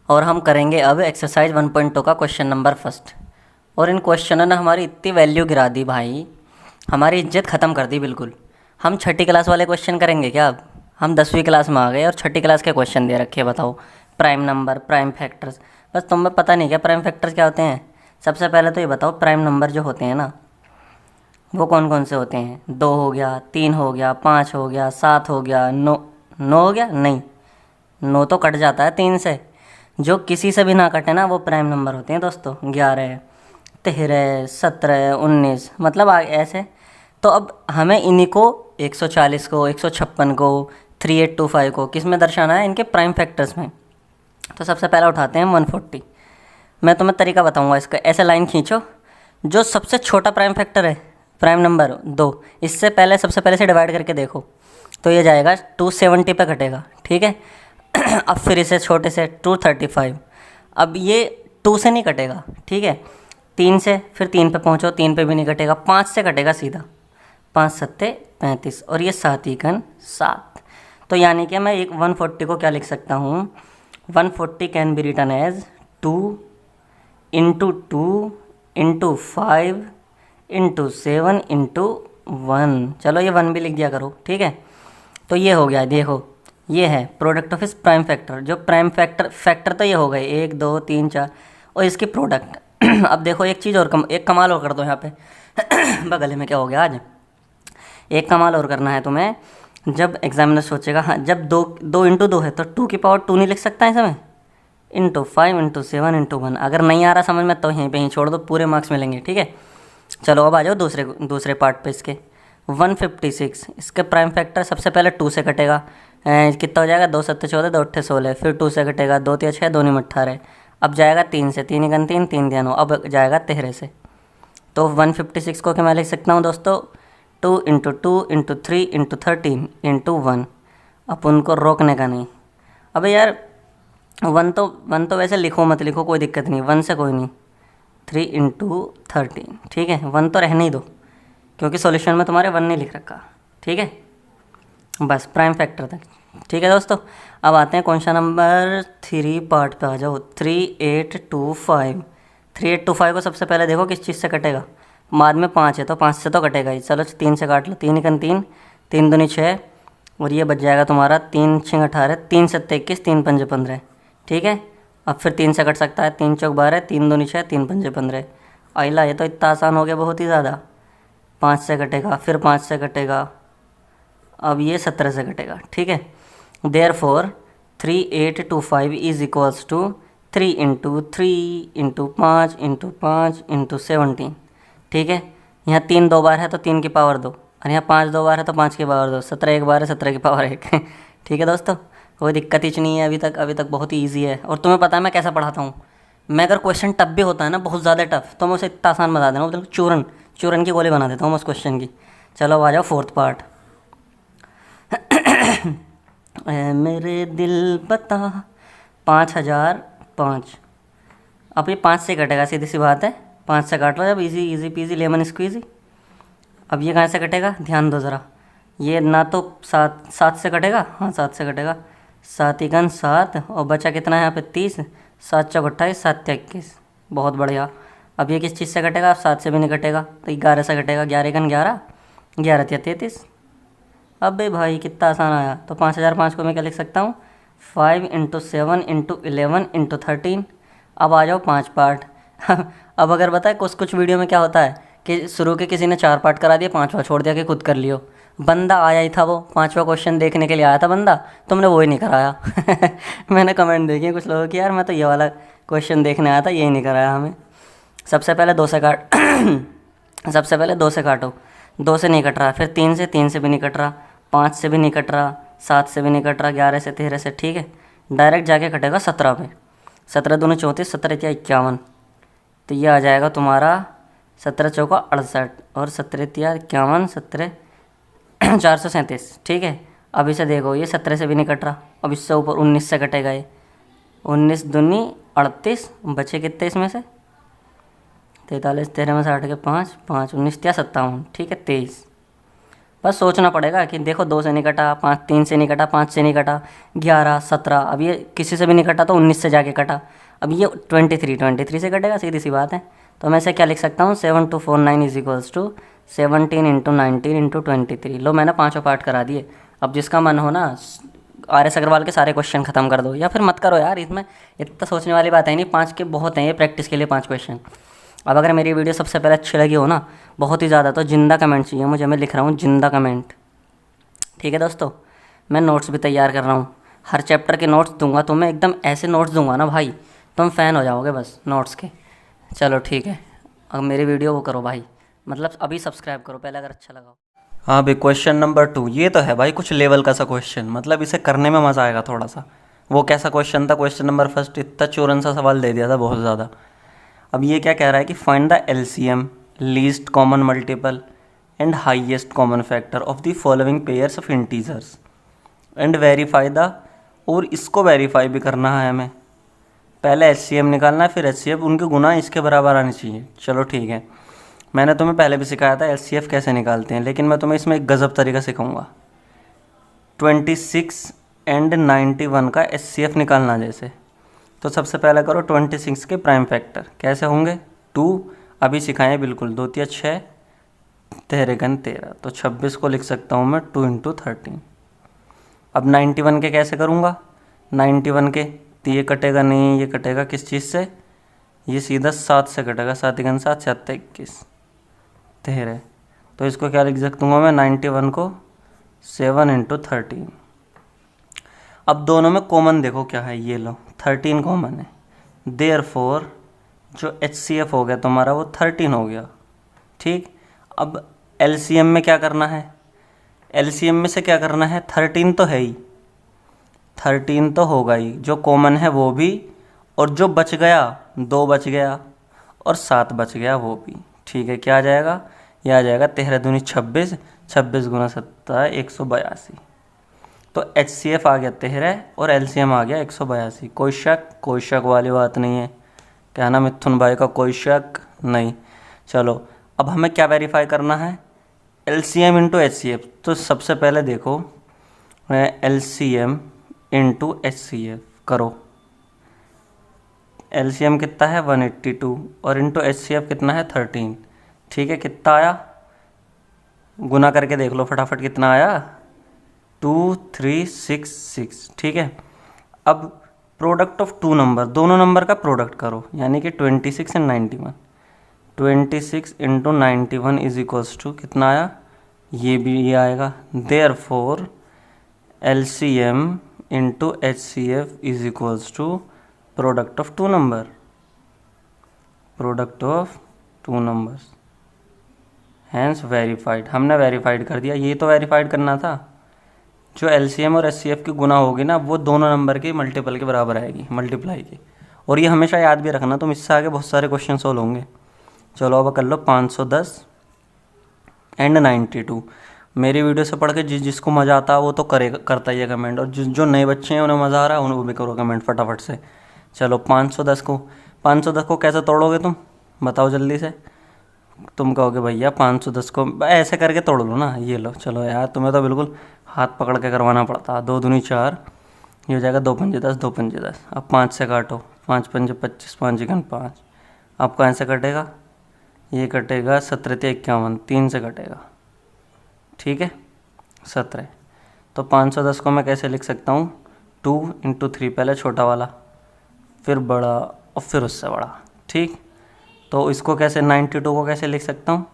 और हम करेंगे अब एक्सरसाइज 1.2 का क्वेश्चन नंबर फर्स्ट, और इन क्वेश्चनों ने हमारी इतनी वैल्यू गिरा दी भाई, हमारी इज्जत ख़त्म कर दी बिल्कुल। हम छठी क्लास वाले क्वेश्चन करेंगे क्या, अब हम 10वीं क्लास में आ गए और छठी क्लास के क्वेश्चन दे रखे, बताओ प्राइम नंबर, प्राइम फैक्टर्स, बस तुम्हें पता नहीं क्या प्राइम फैक्टर्स क्या होते हैं। सबसे पहले तो ये बताओ प्राइम नंबर जो होते हैं ना वो कौन कौन से होते हैं, 2 हो गया, 3 हो गया, 5 हो गया, 7 हो गया, 9 हो गया, नहीं 9 तो कट जाता है 3 से, जो किसी से भी ना कटे ना वो प्राइम नंबर होते हैं दोस्तों, 11, 13, 17, 19, मतलब ऐसे तो अब हमें इन्हीं को 140 को, 156 को, 3825 को किस में दर्शाना है, इनके प्राइम फैक्टर्स में। तो सबसे पहला उठाते हैं 140। मैं तुम्हें तरीका बताऊंगा इसका। ऐसे लाइन खींचो, जो सबसे छोटा प्राइम फैक्टर है, प्राइम नंबर 2, इससे पहले सबसे पहले से डिवाइड करके देखो तो ये जाएगा 270 पे कटेगा, ठीक है। अब फिर इसे छोटे से 235, अब ये 2 से नहीं कटेगा, ठीक है। 3 से, फिर 3 पे पहुँचो, 3 पे भी नहीं कटेगा, 5 से कटेगा सीधा, 5 सत्ते 35 और ये 7 एकन 7। तो यानी कि मैं एक 140 को क्या लिख सकता हूँ, 140 can be written as 2 into 2 into 5 into 7 into 1। चलो ये 1 भी लिख दिया करो, ठीक है। तो ये हो गया, देखो ये है प्रोडक्ट ऑफ इस प्राइम फैक्टर। जो प्राइम फैक्टर तो ये हो गए 1 2 3 4 और इसकी प्रोडक्ट। अब देखो एक चीज़ और एक कमाल और कर दो यहाँ पे। बगल में क्या हो गया आज, एक कमाल और करना है तुम्हें। जब एग्जामिनर सोचेगा, हाँ जब 2 इंटू 2 है तो 2 की पावर 2 नहीं लिख सकता है इसमें, इंटू 5 इंटू 7 इंटू 1। अगर नहीं आ रहा समझ में तो यहीं पे ही छोड़ दो, पूरे मार्क्स मिलेंगे, ठीक है। चलो अब आ जाओ दूसरे पार्ट पे इसके। 156, इसके प्राइम फैक्टर सबसे पहले 2 से कटेगा, कितना हो जाएगा, 2 7 14, 2 8 16, फिर 2 से कटेगा, 2 3 6, 2 9 18। अब जाएगा 3 से, 3 1 3, 3 9, अब जाएगा 13 से। तो 156 को क्या मैं लिख सकता हूँ दोस्तों, 2 इंटू 2 इंटू 3 इंटू 13 इंटू 1। अब उनको रोकने का नहीं। अबे यार 1 तो वैसे लिखो मत लिखो, कोई दिक्कत नहीं, 1 से कोई नहीं। 3 इंटू 13, ठीक है। 1 तो रहने ही दो क्योंकि सॉल्यूशन में तुम्हारे 1 नहीं लिख रखा, ठीक है। बस प्राइम फैक्टर तक, ठीक है दोस्तों। अब आते हैं क्वेश्चन नंबर 3 पार्ट पे आ जाओ। 3825, 3825 को सबसे पहले देखो किस चीज़ से कटेगा। बाद में 5 है तो 5 से तो कटेगा ही। चलो 3 से काट लो, 3 एकन 3, 3 दूनी 6 और ये बच जाएगा तुम्हारा 3 6 18, 3 7 21, 3 5 15, ठीक है। अब फिर 3 से कट सकता है, 3 चौक 12, 3 दूनी 6, 3 5 15। आइला ये तो इतना आसान हो गया, बहुत ही ज़्यादा। 5 से कटेगा, फिर 5 से कटेगा, अब ये 17 से कटेगा, ठीक है। Therefore 3825 is equals to 3 into 3 into 5 into 5 into 17, ठीक है। यहाँ 3 2 बार है तो 3 की पावर 2 और यहाँ 5 2 बार है तो 5 की पावर 2, 17 एक बार है 17 की पावर 1। ठीक है दोस्तों, कोई दिक्कत ही नहीं है अभी तक बहुत ही ईजी है। और तुम्हें पता है मैं कैसा पढ़ाता हूँ। मैं अगर क्वेश्चन टफ भी होता है ना, बहुत ज़्यादा टफ, तो मैं उसे इतना आसान बता देना, मतलब चूरन की गोली बना देता हूँ मैं उस क्वेश्चन की। चलो अब आ जाओ 4th पार्ट। मेरे दिल बता 5005। अब ये 5 से कटेगा, सीधी सी बात है, 5 से काट लो जब, इजी पीजी लेमन स्क्वीजी। अब ये कहाँ से कटेगा, ध्यान दो ज़रा। ये ना तो 7 से कटेगा, हाँ 7 से कटेगा, 7 एकन 7 और बचा कितना है यहाँ पे 30, 7 चौक 28, 7 21, बहुत बढ़िया। अब ये किस चीज़ से कटेगा, 7 से भी नहीं कटेगा तो 11 से कटेगा, 11 एकन 11, 11 33। अबे भाई कितना आसान आया। तो 5005 को मैं क्या लिख सकता हूँ, 5 इंटू 7 इंटू 11 इंटू 13। अब आ जाओ 5 पार्ट। अब अगर बताए कुछ वीडियो में क्या होता है कि शुरू के किसी ने 4 पार्ट करा दिया, 5वां छोड़ दिया कि खुद कर लियो। बंदा आया ही था, वो 5वां क्वेश्चन देखने के लिए आया था बंदा, तुमने वो ही नहीं कराया। मैंने कमेंट देखे कुछ लोगों की, यार मैं तो ये वाला क्वेश्चन देखने आया था, यही नहीं कराया हमें। सबसे पहले 2 से काट सबसे पहले 2 से काटो, 2 से नहीं कट रहा, फिर 3 से भी नहीं कट रहा, 5 से भी नहीं कट रहा, 7 से भी नहीं कट रहा, 11 से 13 से, ठीक है। डायरेक्ट जाके कटेगा 17 पे, 17 दूनी 34, 17 या 51, तो ये आ जाएगा तुम्हारा 17 चौका 68 और 17 या 51, 17 437, ठीक है। अब इसे देखो, ये 17 से भी नहीं कट रहा, अब इससे ऊपर 19 से कटेगा ये, 19 दूनी 38, बचे कितने इसमें से 43, 13 में से 8 के 5, 5 19 या 57, ठीक है 23। बस सोचना पड़ेगा कि देखो 2 से नहीं कटा, 3 से नहीं कटा, 5 से नहीं कटा, 11 17, अब ये किसी से भी नहीं कटा तो 19 से जाके कटा, अब ये 23 से कटेगा, सीधी सी बात है। तो मैं इसे क्या लिख सकता हूँ, 7249 is equals to 17 into 19 into 23। लो मैंने 5 पार्ट करा दिए। अब जिसका मन हो ना RS अग्रवाल के सारे क्वेश्चन खत्म कर दो, या फिर मत करो यार, इसमें इतना सोचने वाली बात है नहीं, 5 के बहुत हैं ये प्रैक्टिस के लिए 5 क्वेश्चन। अब अगर मेरी वीडियो सबसे पहले अच्छी लगी हो ना, बहुत ही ज़्यादा, तो जिंदा कमेंट चाहिए मुझे, मैं लिख रहा हूँ जिंदा कमेंट, ठीक है दोस्तों। मैं नोट्स भी तैयार कर रहा हूँ, हर चैप्टर के नोट्स दूंगा तुम्हें, एकदम ऐसे नोट्स दूंगा ना भाई, तुम फ़ैन हो जाओगे बस नोट्स के। चलो ठीक है, अब मेरी वीडियो वो करो भाई, मतलब अभी सब्सक्राइब करो पहले अगर अच्छा लगा हो। हाँ भाई, क्वेश्चन नंबर 2 ये तो है भाई कुछ लेवल का सा क्वेश्चन, मतलब इसे करने में मज़ा आएगा थोड़ा सा। वो कैसा क्वेश्चन था, क्वेश्चन नंबर फर्स्ट इतना चोरन सा सवाल दे दिया था बहुत ज़्यादा। अब ये क्या कह रहा है कि find the LCM, least common multiple and highest common factor of the following pairs of integers and verify the, और इसको वेरीफाई भी करना है हमें। पहले एचसीएम निकालना है, फिर एचसीएफ, उनके गुना इसके बराबर आने चाहिए। चलो ठीक है, मैंने तुम्हें पहले भी सिखाया था एचसीएफ कैसे निकालते हैं, लेकिन मैं तुम्हें इसमें एक गज़ब तरीका सिखाऊंगा। 26 एंड 91 का एचसीएफ निकालना जैसे, तो सबसे पहले करो 26 के प्राइम फैक्टर कैसे होंगे, 2 अभी सिखाएं बिल्कुल, 2 तिया 6, 13 13, तो 26 को लिख सकता हूँ मैं 2 इंटू 13। अब 91 के कैसे करूँगा, 91 के तो ये कटेगा नहीं, ये कटेगा किस चीज़ से, ये सीधा 7 से कटेगा, 7 1 7 7 21 13, तो इसको क्या लिख सकता हूँ मैं 91 को 7 इंटू 13। अब दोनों में कॉमन देखो क्या है, ये लो 13 कॉमन है, देयरफॉर जो एचसीएफ हो गया तुम्हारा वो 13 हो गया। ठीक, अब एलसीएम में क्या करना है, एलसीएम में से क्या करना है, 13 तो है ही, 13 तो होगा ही, जो कॉमन है वो भी, और जो बच गया 2 बच गया और 7 बच गया वो भी। ठीक है, क्या आ जाएगा, यह आ जाएगा 13 दूनी 26, 26 गुना 7 182। तो एचसीएफ आ गया 13 और एलसीएम आ गया 182। कोई शक, कोई शक वाली बात नहीं है, क्या ना मिथुन भाई का कोई शक नहीं। चलो अब हमें क्या वेरीफाई करना है, एलसीएम इंटू एचसीएफ। तो सबसे पहले देखो एलसीएम इंटू एचसीएफ करो, एलसीएम कितना है 182 और इंटू एचसीएफ कितना है 13। ठीक है, कितना आया, गुना करके देख लो फटाफट कितना आया, 2366। ठीक है, अब प्रोडक्ट ऑफ 2 नंबर, दोनों नंबर का प्रोडक्ट करो, यानी कि 26 and 91। 26 into 91 is equals to कितना आया, ये भी ये आएगा, therefore LCM into HCF is equals to product of 2 number, product of 2 numbers, hence verified. हमने वेरीफाइड कर दिया, ये तो वेरीफाइड करना था, जो एलसीएम और एचसीएफ की गुना होगी ना वो दोनों नंबर के मल्टीपल के बराबर आएगी, मल्टीप्लाई की। और ये हमेशा याद भी रखना, तुम इससे आगे बहुत सारे क्वेश्चन सोल्व होंगे। चलो अब कर लो 510 एंड 92। मेरी वीडियो से पढ़ के जिसको मज़ा आता है वो तो करेगा, करता ही है कमेंट, और जो नए बच्चे हैं उन्हें मज़ा आ रहा है उन्हें वो भी करो कमेंट फटाफट से। चलो 510 को कैसे तोड़ोगे तुम, बताओ जल्दी से। तुम कहोगे भैया 510 को ऐसे करके तोड़ लो ना, ये लो। चलो यार तुम्हें तो बिल्कुल हाथ पकड़ के करवाना पड़ता है। 2 दूनी 4, ये हो जाएगा 2 पंजे 10, 2 पंजे 10। अब 5 से काटो, 5 पंजे 25, 5 एकन 5। अब कहाँ से कटेगा, ये कटेगा 17 51, 3 से कटेगा। ठीक है 17। तो 510 को मैं कैसे लिख सकता हूँ, 2 इंटू 3, पहले छोटा वाला फिर बड़ा और फिर उससे बड़ा। ठीक, तो इसको कैसे 92 को कैसे लिख सकता हूँ,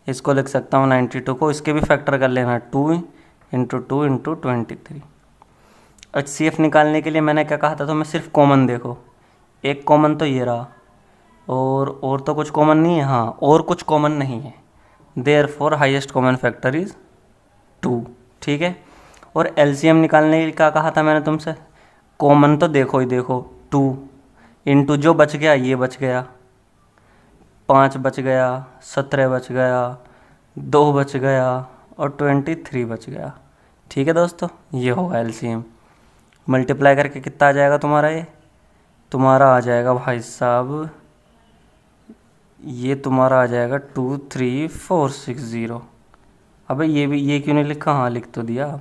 इसको लिख सकता हूँ 92 को, इसके भी फैक्टर कर लेना, 2 इंटू 2 इंटू 23। एचसीएफ निकालने के लिए मैंने क्या कहा था, तो मैं सिर्फ कॉमन देखो, एक कॉमन तो ये रहा, और तो कुछ कॉमन नहीं है, हाँ और कुछ कॉमन नहीं है, therefore highest common factor is 2। ठीक है, और एलसीएम निकालने के लिए क्या कहा था मैंने तुमसे, कॉमन तो देखो ही देखो, 2 इंटू जो बच गया ये बच गया, 5 बच गया, 17 बच गया, 2 बच गया और 23 बच गया। ठीक है दोस्तों, ये होगा एलसीएम। मल्टीप्लाई करके कितना आ जाएगा तुम्हारा, ये तुम्हारा आ जाएगा भाई साहब, ये तुम्हारा आ जाएगा 23460। अबे ये क्यों नहीं लिखा, हाँ लिख तो दिया।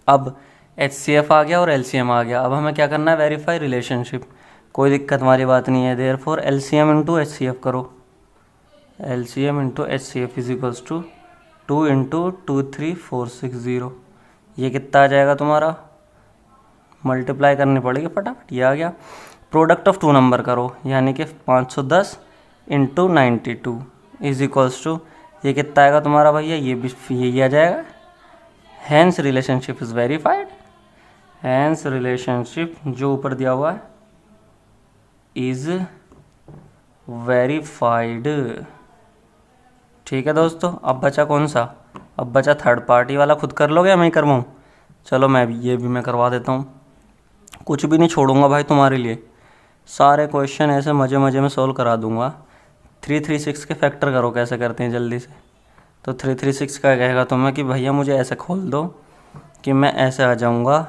अब एचसीएफ आ गया और एलसीएम आ गया, अब हमें क्या करना है, वेरीफाई रिलेशनशिप। कोई दिक्कत हमारी बात नहीं है, देयरफॉर एलसीएम इंटू एचसीएफ करो, LCM into HCF is equals to 2 into 23460। ये कितना आ जाएगा तुम्हारा, मल्टीप्लाई करनी पड़ेगी फटाफट, ये आ गया। प्रोडक्ट ऑफ 2 नंबर करो, यानी कि 510 इंटू 92 इज इक्वल्स टू, ये कितना आएगा तुम्हारा भैया, ये भी यही आ जाएगा। Hence relationship is verified, hence relationship जो ऊपर दिया हुआ है इज़ वेरीफाइड। ठीक है दोस्तों, अब बचा कौन सा? अब बचा थर्ड पार्टी वाला। खुद कर लोगे या मैं ही करवाऊँ? चलो मैं भी ये भी मैं करवा देता हूँ। कुछ भी नहीं छोड़ूंगा भाई तुम्हारे लिए, सारे क्वेश्चन ऐसे मज़े मज़े में सोल्व करा दूंगा। 336 के फैक्टर करो कैसे करते हैं जल्दी से। तो 336 का कहेगा तुम्हें कि भैया मुझे ऐसे खोल दो कि मैं ऐसे आ जाऊंगा,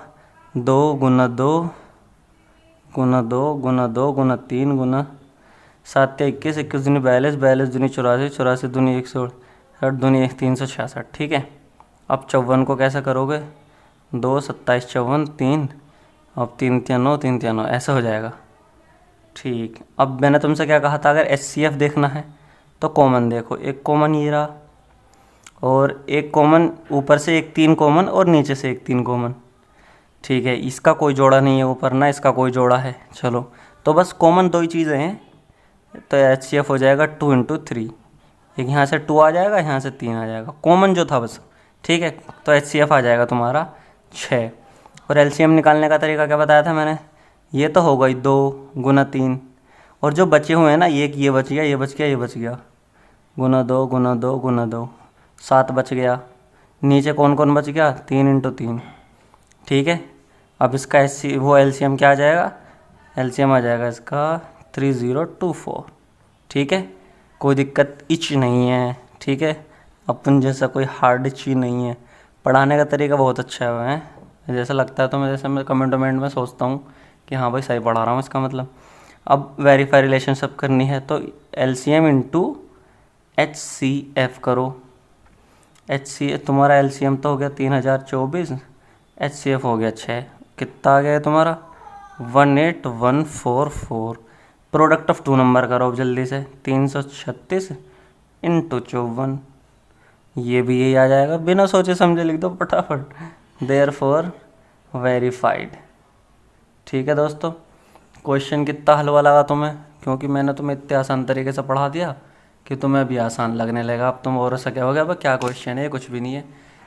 2 गुना 2 गुना 2 गुना 3 गुना 7 या 21, 21 दूनी 42, 42 दूनी 84, 84 दूनी 168 दूनी 366। ठीक है, अब 54 को कैसे करोगे? 2 27 54 3, अब 3 3 9 3 3 9 ऐसा हो जाएगा। ठीक, अब मैंने तुमसे क्या कहा था, अगर HCF देखना है तो कॉमन देखो, एक कॉमन ये रहा और एक कॉमन ऊपर से, एक 3 कॉमन और नीचे से एक 3 कॉमन। ठीक है, इसका कोई जोड़ा नहीं है ऊपर ना, इसका कोई जोड़ा है। चलो तो बस कॉमन दो ही चीज़ें हैं, तो HCF हो जाएगा 2 × 3। एक यहाँ से 2 आ जाएगा, यहाँ से 3 आ जाएगा, कॉमन जो था बस। ठीक है, तो HCF आ जाएगा तुम्हारा 6। और LCM निकालने का तरीका क्या बताया था मैंने? ये तो हो गई 2 गुना 3, और जो बचे हुए हैं ना, एक ये बच गया, ये बच गया, ये बच गया, गुना 2 गुना 2 गुना 2, 7 बच गया। नीचे कौन कौन बच गया? 3 × 3। ठीक है, अब इसका वो LCM क्या आ जाएगा? LCM आ जाएगा इसका 3024। ठीक है, कोई दिक्कत इच नहीं है। ठीक है, अपन जैसा कोई हार्ड चीज़ नहीं है, पढ़ाने का तरीका बहुत अच्छा है। जैसा लगता है तो मैं, जैसे मैं कमेंट में सोचता हूँ कि हाँ भाई सही पढ़ा रहा हूँ, इसका मतलब। अब वेरीफाई रिलेशनशिप करनी है तो LCM × HCF करो। तुम्हारा LCM तो हो गया 3024, HCF हो गया 6। कितना आ गया तुम्हारा? 18144। प्रोडक्ट ऑफ 2 नंबर करो अब जल्दी से, 336 × 54, ये भी यही आ जाएगा। बिना सोचे समझे लिख दो फटाफट। Therefore verified. ठीक है दोस्तों, क्वेश्चन कितना हलवा लगा तुम्हें, क्योंकि मैंने तुम्हें इतने आसान तरीके से पढ़ा दिया कि तुम्हें भी आसान लगने लगा। अब तुम और सके हो गया, अब क्या क्वेश्चन है, कुछ भी नहीं है।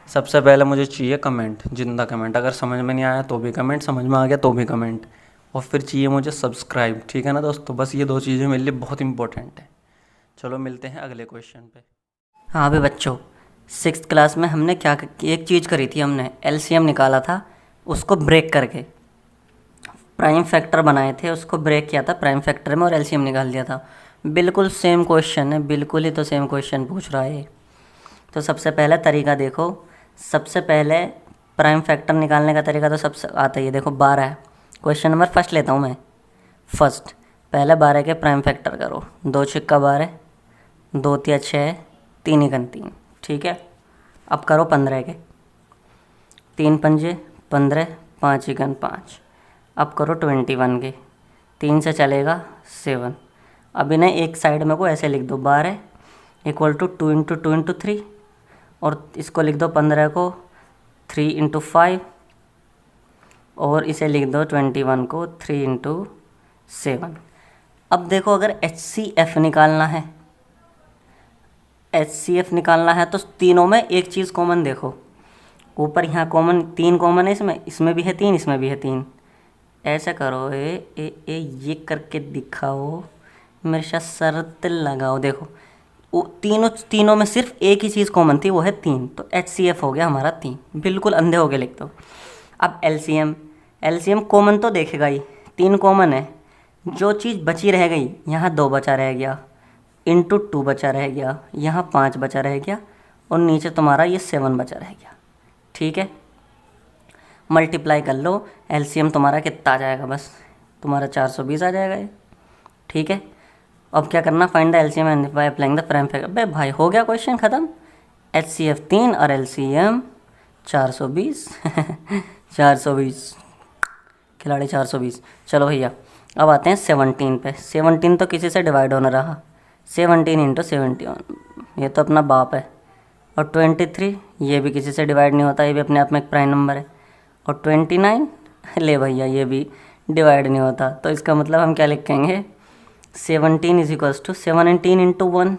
सबसे पहले मुझे चाहिए कमेंट, जिंदा कमेंट। अगर समझ में नहीं आया तो भी कमेंट, समझ में आ गया तो भी कमेंट, और फिर चाहिए मुझे सब्सक्राइब। ठीक है ना दोस्तों, बस ये 2 चीज़ें मेरे लिए बहुत इंपॉर्टेंट है। चलो मिलते हैं अगले क्वेश्चन पे। हाँ भी बच्चों, 6th क्लास में हमने क्या एक चीज़ करी थी, हमने LCM निकाला था, उसको ब्रेक करके प्राइम फैक्टर बनाए थे, उसको ब्रेक किया था प्राइम फैक्टर में और LCM निकाल दिया था। बिल्कुल सेम क्वेश्चन है, बिल्कुल ही तो सेम क्वेश्चन पूछ रहा है। तो सबसे पहले तरीका देखो, सबसे पहले प्राइम फैक्टर निकालने का तरीका तो सबसे आता ही है। देखो 12 है, क्वेश्चन नंबर फर्स्ट लेता हूँ मैं। फर्स्ट, पहले 12 के प्राइम फैक्टर करो। 2 छिक्का 12, 2 तिया 6, 3 एकन 3। ठीक है, अब करो 15 के, 3 पंजे 15, 5 एकन 5। अब करो 21 के, 3 से चलेगा 7। अब इन्हें एक साइड में को ऐसे लिख दो, 12 = 2 × 2 × 3, और इसको लिख दो 15 को 3 × 5, और इसे लिख दो 21 को 3 × 7। अब देखो, अगर HCF निकालना है, HCF निकालना है तो तीनों में एक चीज़ कॉमन देखो। ऊपर यहाँ कॉमन 3 कॉमन है, इसमें भी है 3, इसमें भी है 3। ऐसे करो, ये करके दिखाओ, मेरे साथ शर्त लगाओ। देखो वो तीनों में सिर्फ एक ही चीज़ कॉमन थी, वो है 3, तो HCF हो गया हमारा 3। बिल्कुल अंधे हो गए लिख दो। अब LCM कॉमन तो देखेगा ही, 3 कॉमन है, जो चीज़ बची रह गई, यहाँ 2 बचा रह गया, × 2 बचा रह गया, यहाँ 5 बचा रह गया, और नीचे तुम्हारा ये 7 बचा रह गया। ठीक है, मल्टीप्लाई कर लो, LCM तुम्हारा कितना आ जाएगा? बस तुम्हारा 420 आ जाएगा ये। ठीक है, अब क्या करना, find the LCM and by applying the prime factor. बे भाई हो गया क्वेश्चन ख़त्म। HCF 3 और LCM 420 420, खिलाड़ी 420। चलो भैया, अब आते हैं 17 पे। 17 तो किसी से डिवाइड होना रहा, 17 × 71, ये तो अपना बाप है। और 23, ये भी किसी से डिवाइड नहीं होता, ये भी अपने आप में एक प्राइम नंबर है। और 29, ले भैया ये भी डिवाइड नहीं होता, तो इसका मतलब हम क्या लिखेंगे, 17 = 17 × 1।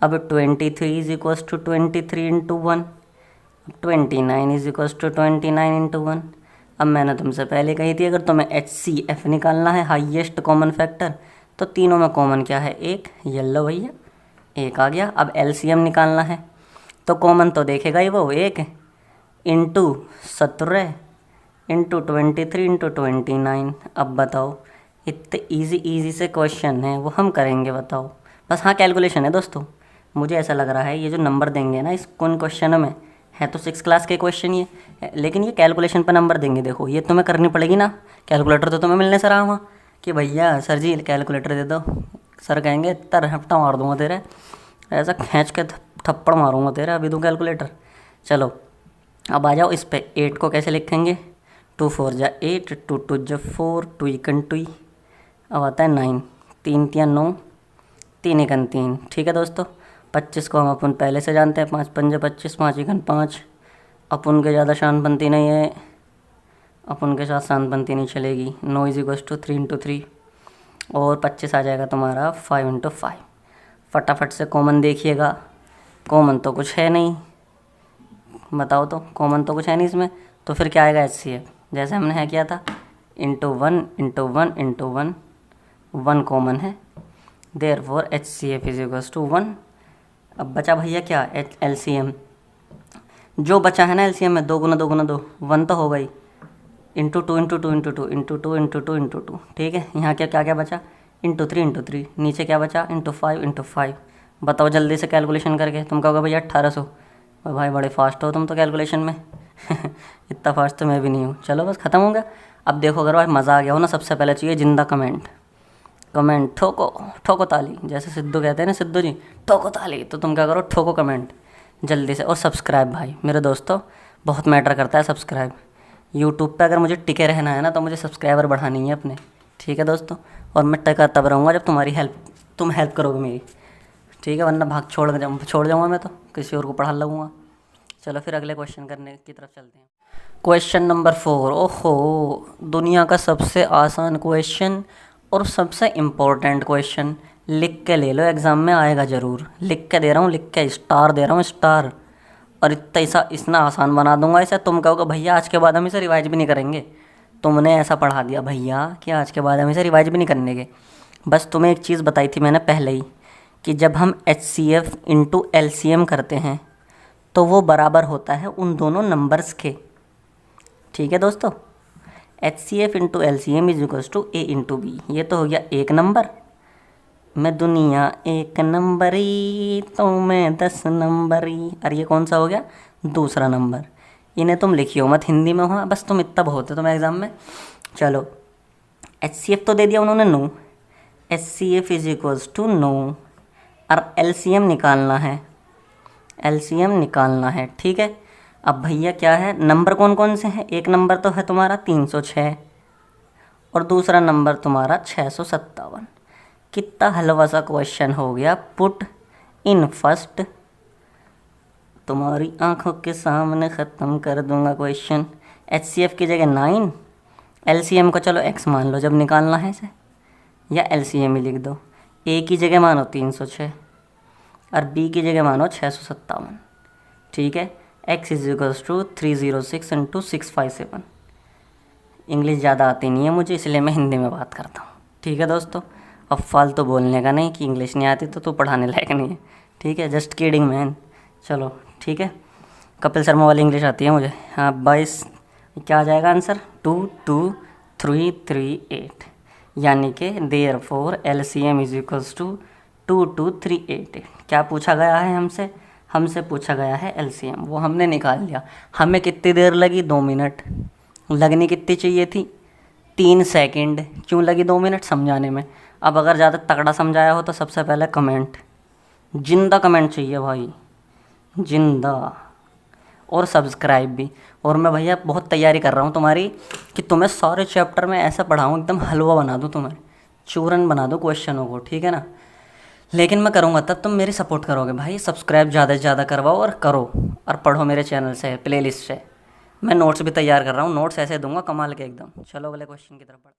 अब 23 = 23 × 1। अब 29 = 29 × 1। अब मैंने तुमसे पहले कही थी, अगर तुम्हें HCF निकालना है, हाईएस्ट कॉमन फैक्टर, तो तीनों में कॉमन क्या है? एक, येलो भैया, एक आ गया। अब एलसीएम निकालना है तो कॉमन तो देखेगा ही वो, एक इंटू 17 इंटू 23 इंटू 29। अब बताओ, इतने इजी इजी से क्वेश्चन है वो हम करेंगे, बताओ। बस हाँ, कैलकुलेशन है दोस्तों। मुझे ऐसा लग रहा है ये जो नंबर देंगे ना इस कौन क्वेश्चनों में, है तो 6 क्लास के क्वेश्चन ये, लेकिन ये कैलकुलेशन पर नंबर देंगे। देखो ये तुम्हें करनी पड़ेगी ना, कैलकुलेटर तो तुम्हें मिलने से रहा हुआ कि भैया सर जी कैलकुलेटर दे दो। सर कहेंगे इतना हफ्ता मार दूंगा तेरे, ऐसा खींच के थप्पड़ मारूंगा तेरा, अभी दूँ कैलकुलेटर। चलो अब आ जाओ इस पे। 8 को कैसे लिखेंगे, 2 4 जा 8, 2 2 जा 4, 2 इकन 2। अब आता है 9, 3 3 9, 3 इकन 3। ठीक है दोस्तों। 25 को हम अपन पहले से जानते हैं, 5 5 25, 5 इकन 5। अपन के ज़्यादा शान बनती नहीं है, अपन के साथ शान बनती नहीं चलेगी। 9 इज इक्वल्स टू 3 इंटू 3, और 25 आ जाएगा तुम्हारा 5 इंटू 5। फटाफट से कॉमन देखिएगा, कॉमन तो कुछ है नहीं, बताओ तो, कॉमन तो कुछ है नहीं इसमें, तो फिर क्या आएगा HCF, जैसे हमने है किया था, इंटू 1 इंटू 1 इंटू 1, 1 कॉमन है, therefore HCF is equals to 1। अब बचा भैया क्या, LCM। जो बचा है ना LCM में, 2 गुना 2 गुना 2, 1 तो हो गई, into 2 into 2 into 2 into 2 into 2 into 2। ठीक है, यहाँ क्या क्या क्या बचा, इंटू 3 इंटू 3। नीचे क्या बचा, इंटू 5 इंटू 5। बताओ जल्दी से कैलकुलेशन करके, तुम कहोगे भैया 1800। और भाई बड़े फास्ट हो तुम तो कैलकुलेशन में इतना फास्ट तो मैं भी नहीं हूँ। चलो बस ख़त्म हो गया। अब देखो अगर भाई मज़ा आ गया हो ना, सबसे पहले चाहिए जिंदा कमेंट। कमेंट ठोको, ठोको ताली, जैसे सिद्धू कहते हैं ना, सिद्धू जी ठोको ताली, तो तुम क्या करो, ठोको कमेंट जल्दी से। और सब्सक्राइब भाई मेरे दोस्तों, बहुत मैटर करता है सब्सक्राइब। यूट्यूब पे अगर मुझे टिके रहना है ना, तो मुझे सब्सक्राइबर बढ़ानी है अपने। ठीक है दोस्तों, और मैं टिका तब रहूँगा जब तुम्हारी तुम हेल्प करोगे मेरी। ठीक है, वरना भाग छोड़ जाऊँगा मैं, तो किसी और को पढ़ा लगूँगा। चलो फिर अगले क्वेश्चन करने की तरफ चलते हैं। Question number 4। ओहो, दुनिया का सबसे आसान क्वेश्चन और सबसे इम्पोर्टेंट क्वेश्चन। लिख के ले लो, एग्ज़ाम में आएगा ज़रूर। लिख के दे रहा हूँ, लिख के स्टार दे रहा हूँ, स्टार। और इतना आसान बना दूंगा इसे, तुम कहोगे भैया आज के बाद हम इसे रिवाइज भी नहीं करेंगे। तुमने ऐसा पढ़ा दिया भैया कि आज के बाद हम इसे रिवाइज भी नहीं करने के। बस तुम्हें एक चीज़ बताई थी मैंने पहले ही, कि जब हम HCF इंटू LCM करते हैं तो वो बराबर होता है उन दोनों नंबर्स के। ठीक है दोस्तों, HCF into LCM is equals to A into B। ये तो हो गया एक नंबर, मैं दुनिया एक नंबरी तो मैं 10 नंबरी। और ये कौन सा हो गया, दूसरा नंबर। इन्हें तुम लिखियो मत, हिंदी में हो बस, तुम इतना बहुत है तुम एग्ज़ाम में। चलो HCF तो दे दिया उन्होंने 9, HCF इज इक्वल्स टू 9, और LCM निकालना है, LCM निकालना है। ठीक है, अब भैया क्या है, नंबर कौन कौन से हैं, एक नंबर तो है तुम्हारा 306, और दूसरा नंबर तुम्हारा 657। कितना हलवा सा क्वेश्चन हो गया। पुट इन फर्स्ट, तुम्हारी आंखों के सामने ख़त्म कर दूंगा क्वेश्चन। HCF की जगह 9, LCM को चलो X मान लो जब निकालना है इसे, या LCM ही लिख दो। A की जगह मानो 306 और B की जगह मानो 657। ठीक है, X is equals to 306 into 657। English ज़्यादा आती नहीं है मुझे, इसलिए मैं हिंदी में बात करता हूँ। ठीक है दोस्तों, अब फालतू बोलने का नहीं कि इंग्लिश नहीं आती तो तू पढ़ाने लायक नहीं है। ठीक है, जस्ट किडिंग मैन। चलो ठीक है, कपिल शर्मा वाली इंग्लिश आती है मुझे। हाँ 22, क्या आ जाएगा आंसर, 22338, यानी कि therefore LCM is equals to 22388। क्या पूछा गया है हमसे, हमसे पूछा गया है LCM, वो हमने निकाल लिया। हमें कितनी देर लगी, 2 मिनट। लगनी कितनी चाहिए थी, 3 सेकंड। क्यों लगी 2 मिनट समझाने में। अब अगर ज़्यादा तगड़ा समझाया हो तो सबसे पहले कमेंट, जिंदा कमेंट चाहिए भाई, जिंदा, और सब्सक्राइब भी। और मैं भैया बहुत तैयारी कर रहा हूँ तुम्हारी, कि तुम्हें सारे चैप्टर में ऐसा पढ़ाऊँ एकदम हलवा बना दूँ, तुम्हें चूरन बना दूँ क्वेश्चनों को। ठीक है ना, लेकिन मैं करूँगा तब तुम मेरी सपोर्ट करोगे भाई। सब्सक्राइब ज़्यादा से ज़्यादा करवाओ और करो, और पढ़ो मेरे चैनल से, प्लेलिस्ट से। मैं नोट्स भी तैयार कर रहा हूँ, नोट्स ऐसे दूंगा कमाल के एकदम। चलो अगले क्वेश्चन की तरफ बढ़।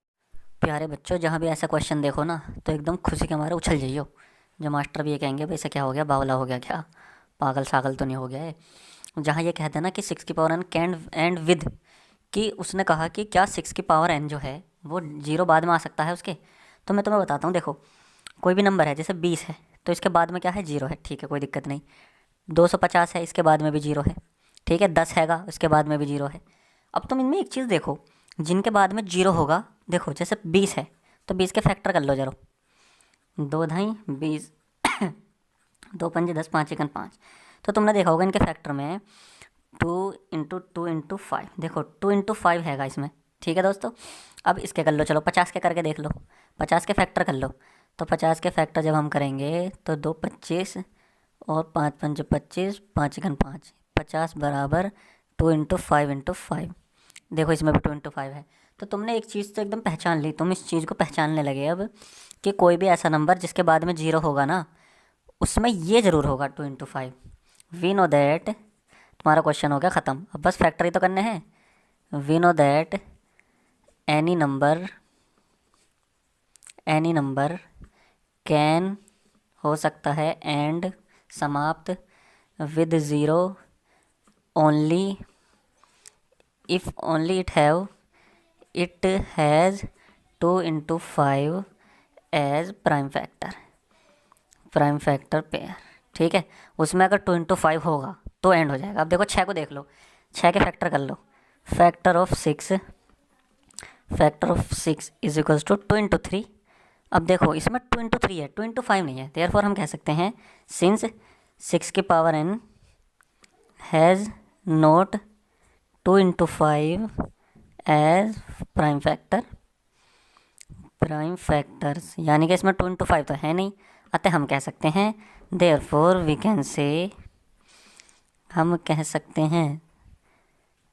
प्यारे बच्चों, जहाँ भी ऐसा क्वेश्चन देखो ना तो एकदम खुशी के मारे उछल जाइयो। जो मास्टर भी ये कहेंगे भाई ऐसा क्या हो गया, बावला हो गया क्या, पागल सागल तो नहीं हो गया है। जहाँ ये कहते हैं ना कि 6 की power n can and with, कि उसने कहा कि क्या 6 की पावर n जो है वो 0 बाद में आ सकता है उसके। तो मैं तुम्हें बताता हूँ, देखो कोई भी नंबर है, जैसे 20 है तो इसके बाद में क्या है, 0 है, ठीक है, कोई दिक्कत नहीं। 250 है, इसके बाद में भी 0 है, ठीक है। 10 हैगा, उसके बाद में भी 0 है। अब तुम इनमें एक चीज़ देखो, जिनके बाद में 0 होगा, देखो जैसे 20 है तो 20 के फैक्टर कर लो जरा। 2 ढाई 20, 2 पंजे 10, 5 एकन 5। तो तुमने देखा होगा इनके फैक्टर में 2 × 2 × 5, देखो 2 × 5 हैगा इसमें, ठीक है दोस्तों। अब इसके कर लो, चलो 50 के करके देख लो, 50 के फैक्टर कर लो। तो 50 के फैक्टर जब हम करेंगे तो 2 25 और 5 पंजे 25, 5 एकन 5, 50 बराबर 2 × 5 × 5। देखो इसमें भी 2 × 5 है। तो तुमने एक चीज़ तो एकदम पहचान ली, तुम इस चीज़ को पहचानने लगे अब कि कोई भी ऐसा नंबर जिसके बाद में 0 होगा ना, उसमें ये ज़रूर होगा 2 × 5। वी नो दैट, तुम्हारा क्वेश्चन हो गया ख़त्म। अब बस फैक्टरी तो करने हैं। We know that any number can हो सकता है एंड समाप्त with 0 only if only it has 2 × 5 as prime factor pair, ठीक है। उसमें अगर 2 × 5 होगा तो एंड हो जाएगा। अब देखो 6 को देख लो, 6 के फैक्टर कर लो। Factor of 6 is equals to 2 × 3। अब देखो इसमें 2 × 3 है, 2 × 5 नहीं है। देयरफॉर हम कह सकते हैं सिंस 6 की power n has not 2 × 5 as prime factors, यानी कि इसमें 2 × 5 तो है नहीं, अतः हम कह सकते हैं देयरफॉर वी कैन से, हम कह सकते हैं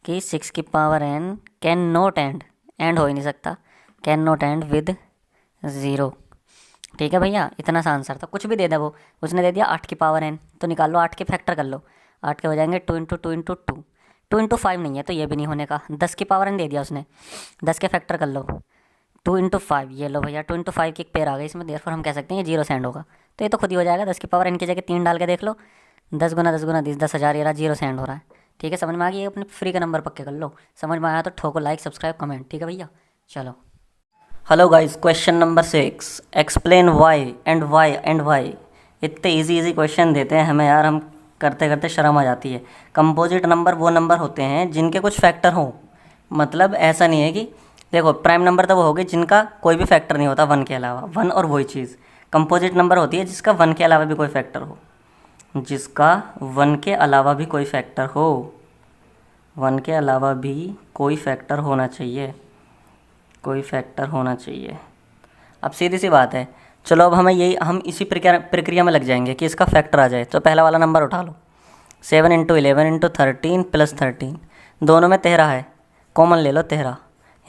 कि 6 की power n can not and हो ही नहीं सकता, कैन नॉट एंड विद 0, ठीक है भैया। इतना सा आंसर था, कुछ भी दे दे वो। उसने दे दिया 8 की पावर n, तो निकाल लो 8 के फैक्टर कर लो। 8 के हो जाएंगे 2 × 2 × 2, 2 × 5 नहीं है तो ये भी नहीं होने का। 10 की पावर n दे दिया उसने, 10 के फैक्टर कर लो। 2 × 5, ये लो भैया 2 × 5 की एक पेयर आ गई इसमें, देयरफॉर हम कह सकते हैं ये 0 से एंड होगा। तो ये तो खुद ही हो जाएगा, 10 की पावर n की जगह 3 डाल के देख लो, 10 × 10 × 10, 10,000 ये रहा, 0 से एंड हो रहा है, ठीक है। समझ में आ गई, अपने फ्री का नंबर पक्के कर लो। समझ में आया तो ठोको लाइक, सब्सक्राइब, कमेंट, ठीक है भैया। चलो hello guys, question number 6, explain why and why. इतने इजी क्वेश्चन देते हैं हमें यार, हम करते करते शर्म आ जाती है। कंपोजिट नंबर वो नंबर होते हैं जिनके कुछ फैक्टर हों, मतलब ऐसा नहीं है कि देखो प्राइम नंबर तो वो हो गए जिनका कोई भी फैक्टर नहीं होता 1 के अलावा, 1 और वही चीज़। कंपोजिट नंबर होती है जिसका 1 के अलावा भी कोई फैक्टर हो, जिसका 1 के अलावा भी कोई फैक्टर हो, 1 के अलावा भी कोई फैक्टर होना चाहिए, कोई फैक्टर होना चाहिए। अब सीधी सी बात है, चलो अब हम इसी प्रक्रिया में लग जाएंगे कि इसका फैक्टर आ जाए। तो पहला वाला नंबर उठा लो, 7 × 11 × 13 + 13, दोनों में 13 है, कॉमन ले लो 13,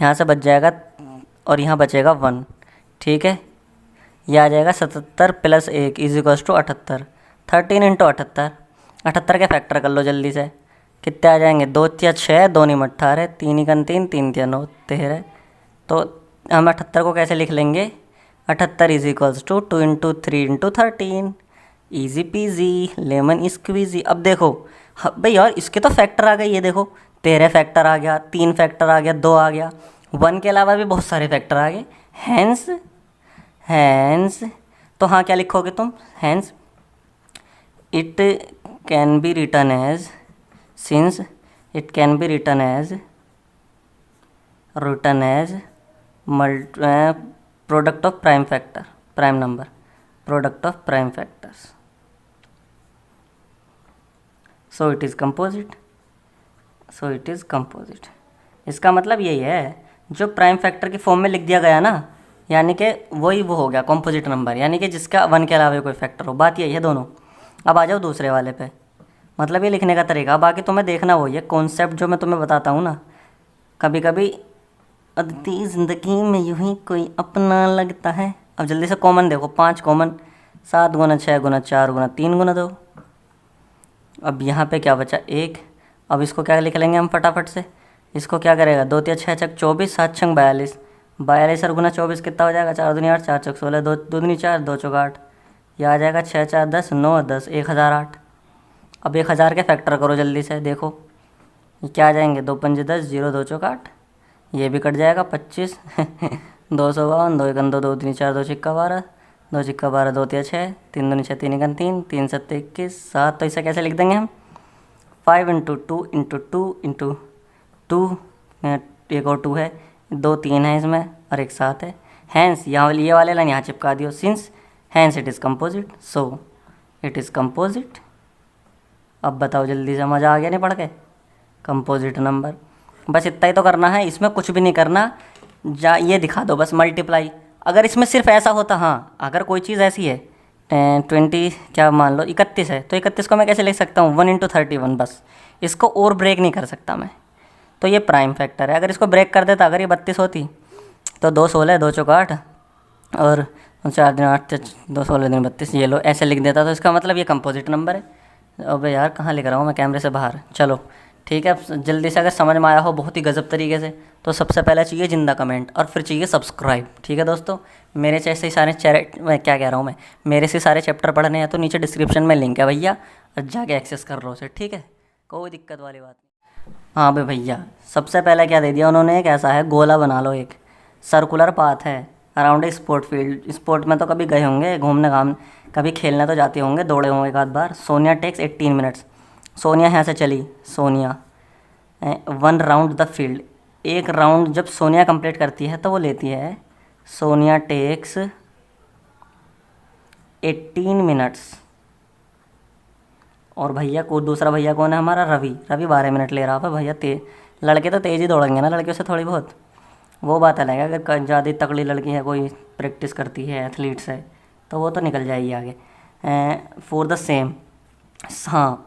यहाँ से बच जाएगा और यहाँ बचेगा 1, ठीक है। यह आ जाएगा 77 + 1 = 78, 13 × 78, 78 के फैक्टर कर लो जल्दी से, कितने आ जाएंगे, 2 × 6 2 × 18, 3 × 3 3 × 9 13। तो हम 78 को कैसे लिख लेंगे, 78 = 2 × 3 × 13, ईजी पीजी लेमन स्क्वीजी। अब देखो भाई यार, इसके तो फैक्टर आ गए, ये देखो 13 फैक्टर आ गया, 3 फैक्टर आ गया, 2 आ गया, 1 के अलावा भी बहुत सारे फैक्टर आ गए। हैंस तो हाँ क्या लिखोगे तुम, hence it can be written as, since it can be written as product of prime factor, prime number, product of prime factors, so it is composite. इसका मतलब यही है, जो प्राइम फैक्टर की फॉर्म में लिख दिया गया ना, यानी कि वही वो हो गया कंपोजिट नंबर, यानी कि जिसका 1 के अलावा कोई फैक्टर हो। बात यही है दोनों। अब आ जाओ दूसरे वाले पे, मतलब ये लिखने का तरीका। बाकी तुम्हें देखना वही है, कॉन्सेप्ट जो मैं तुम्हें बताता हूँ ना, कभी कभी अदती ज़िंदगी में यूं ही कोई अपना लगता है। अब जल्दी से कॉमन देखो, 5 कॉमन, 7 × 6 × 4 × 3 × 2। अब यहाँ पे क्या बचा, 1। अब इसको क्या लिख लेंगे हम फटाफट से, इसको क्या करेगा, 2 × 6 = 24, 7 × 42, 42 और × 24 कितना हो जाएगा, 4 × 2 = 8, 4 × 16, 2 × 4 2 × 8, यह आ जाएगा 6 × 4 = 10, 9 × 10 1008। अब 1000 के फैक्टर करो जल्दी से, देखो ये क्या आ जाएंगे, 2 × 5 = 10, 0 2 × 8, ये भी कट जाएगा 25, 252, 2 × 2 2 × 3 = 4, 2 × 6 = 12, दो चिक्का 12, दो तिया 6, 3 दूनी 6, 3 एकन 3, 3 7 21, 7। तो इसे कैसे लिख देंगे हम? 5 इंटू 2 इंटू 2 इंटू 2, एक और 2 है, 2 3 है इसमें और एक 7 है। हैंस यहाँ ये वाले लाइन यहाँ चिपका दियो, since hence it is composite, so it is composite. अब बताओ जल्दी से, मज़ा आ गया नहीं पढ़ के? कंपोजिट नंबर, बस इतना ही तो करना है, इसमें कुछ भी नहीं करना। ये दिखा दो बस मल्टीप्लाई। अगर इसमें सिर्फ ऐसा होता, हाँ अगर कोई चीज़ ऐसी है 20 क्या मान लो 31 है, तो 31 को मैं कैसे लिख सकता हूँ 1 इंटू 31, बस इसको और ब्रेक नहीं कर सकता मैं। तो ये प्राइम फैक्टर है। अगर इसको ब्रेक कर देता, अगर ये 32 होती तो 2 16, 2 चौका 8 और 4 दिन 8, 2 16 दिन 32, ये लो ऐसे लिख देता, तो इसका मतलब ये कंपोजिट नंबर है। अबे यार कहाँ लिख रहा हूँ मैं कैमरे से बाहर। चलो ठीक है, अब जल्दी से अगर समझ में आया हो बहुत ही गजब तरीके से, तो सबसे पहले चाहिए जिंदा कमेंट और फिर चाहिए सब्सक्राइब। ठीक है दोस्तों, मेरे जैसे ही सारे क्या कह रहा हूँ मैं, मेरे से सारे चैप्टर पढ़ने हैं तो नीचे डिस्क्रिप्शन में लिंक है भैया, और जाके एक्सेस कर लो उसे। ठीक है, कोई दिक्कत वाली बात नहीं। हाँ भाई भैया, सबसे पहले क्या दे दिया उन्होंने, एक ऐसा है गोला बना लो, एक सर्कुलर पाथ है around a sport field. Sport में तो कभी गए होंगे घूमने घाम, कभी खेलने तो जाते होंगे, दौड़े होंगे एक आध बार। Sonia takes 18 minutes. सोनिया यहाँ से चली, सोनिया 1 राउंड द फील्ड, एक राउंड जब सोनिया कंप्लीट करती है तो वो लेती है, सोनिया टेक्स 18 मिनट्स। और भैया को दूसरा भैया कौन है हमारा, रवि। रवि 12 मिनट ले रहा है भैया। लड़के तो तेज़ ही दौड़ेंगे ना, लड़कियों से थोड़ी बहुत वो बात अलग है। अगर ज़्यादा तगड़ी लड़की है, कोई प्रैक्टिस करती है, एथलीट्स है, तो वो तो निकल जाएगी आगे। फॉर द सेम, हाँ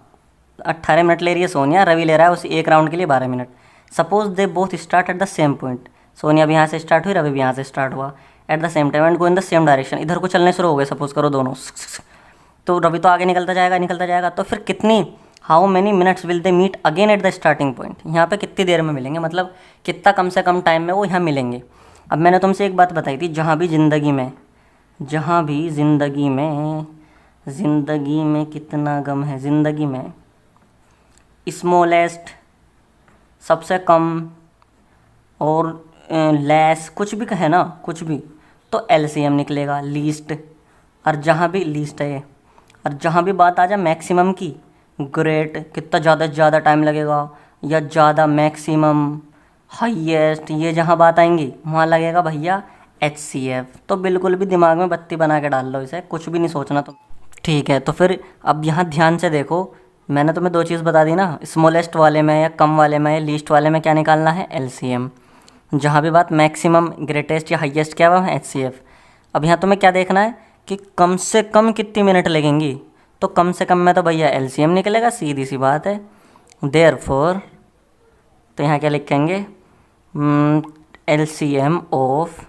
18 मिनट ले रही है सोनिया, रवि ले रहा है उस एक राउंड के लिए 12 minute. Suppose they both start at the same point, Sonia भी यहाँ से स्टार्ट हुई, रवि भी यहाँ से स्टार्ट हुआ at the same time and go in the same direction. इधर को चलने शुरू हो गए सपोज करो दोनों, तो रवि तो आगे निकलता जाएगा, तो फिर कितनी, how many minutes will they meet again at the starting point, यहाँ पे कितनी देर में मिलेंगे, मतलब कितना कम से कम टाइम में वो यहाँ मिलेंगे। अब मैंने तुमसे एक बात बताई थी, जहाँ भी ज़िंदगी में कितना गम है, ज़िंदगी में स्मॉलेस्ट सबसे कम और लेस कुछ भी कहे ना, कुछ भी, तो एलसीएम निकलेगा लीस्ट। और जहाँ भी लीस्ट है, और जहाँ भी बात आ जाए मैक्सिमम की, ग्रेट कितना ज़्यादा टाइम लगेगा, या ज़्यादा मैक्सिमम हाईएस्ट, ये जहाँ बात आएंगी वहाँ लगेगा भैया HCF। तो बिल्कुल भी दिमाग में बत्ती बना के डाल लो इसे, कुछ भी नहीं सोचना तुम। ठीक है, तो फिर अब यहाँ ध्यान से देखो, मैंने तुम्हें 2 चीज़ बता दी ना, स्मॉलेस्ट वाले में या कम वाले में या लीस्ट वाले में क्या निकालना है, LCM। जहाँ भी बात मैक्सिमम, ग्रेटेस्ट या हाईएस्ट क्या हुआ है, HCF। अब यहाँ तुम्हें क्या देखना है कि कम से कम कितनी मिनट लगेंगी, तो कम से कम में तो भैया LCM निकलेगा, सीधी सी बात है। देयरफॉर तो यहाँ क्या लिखेंगे, LCM of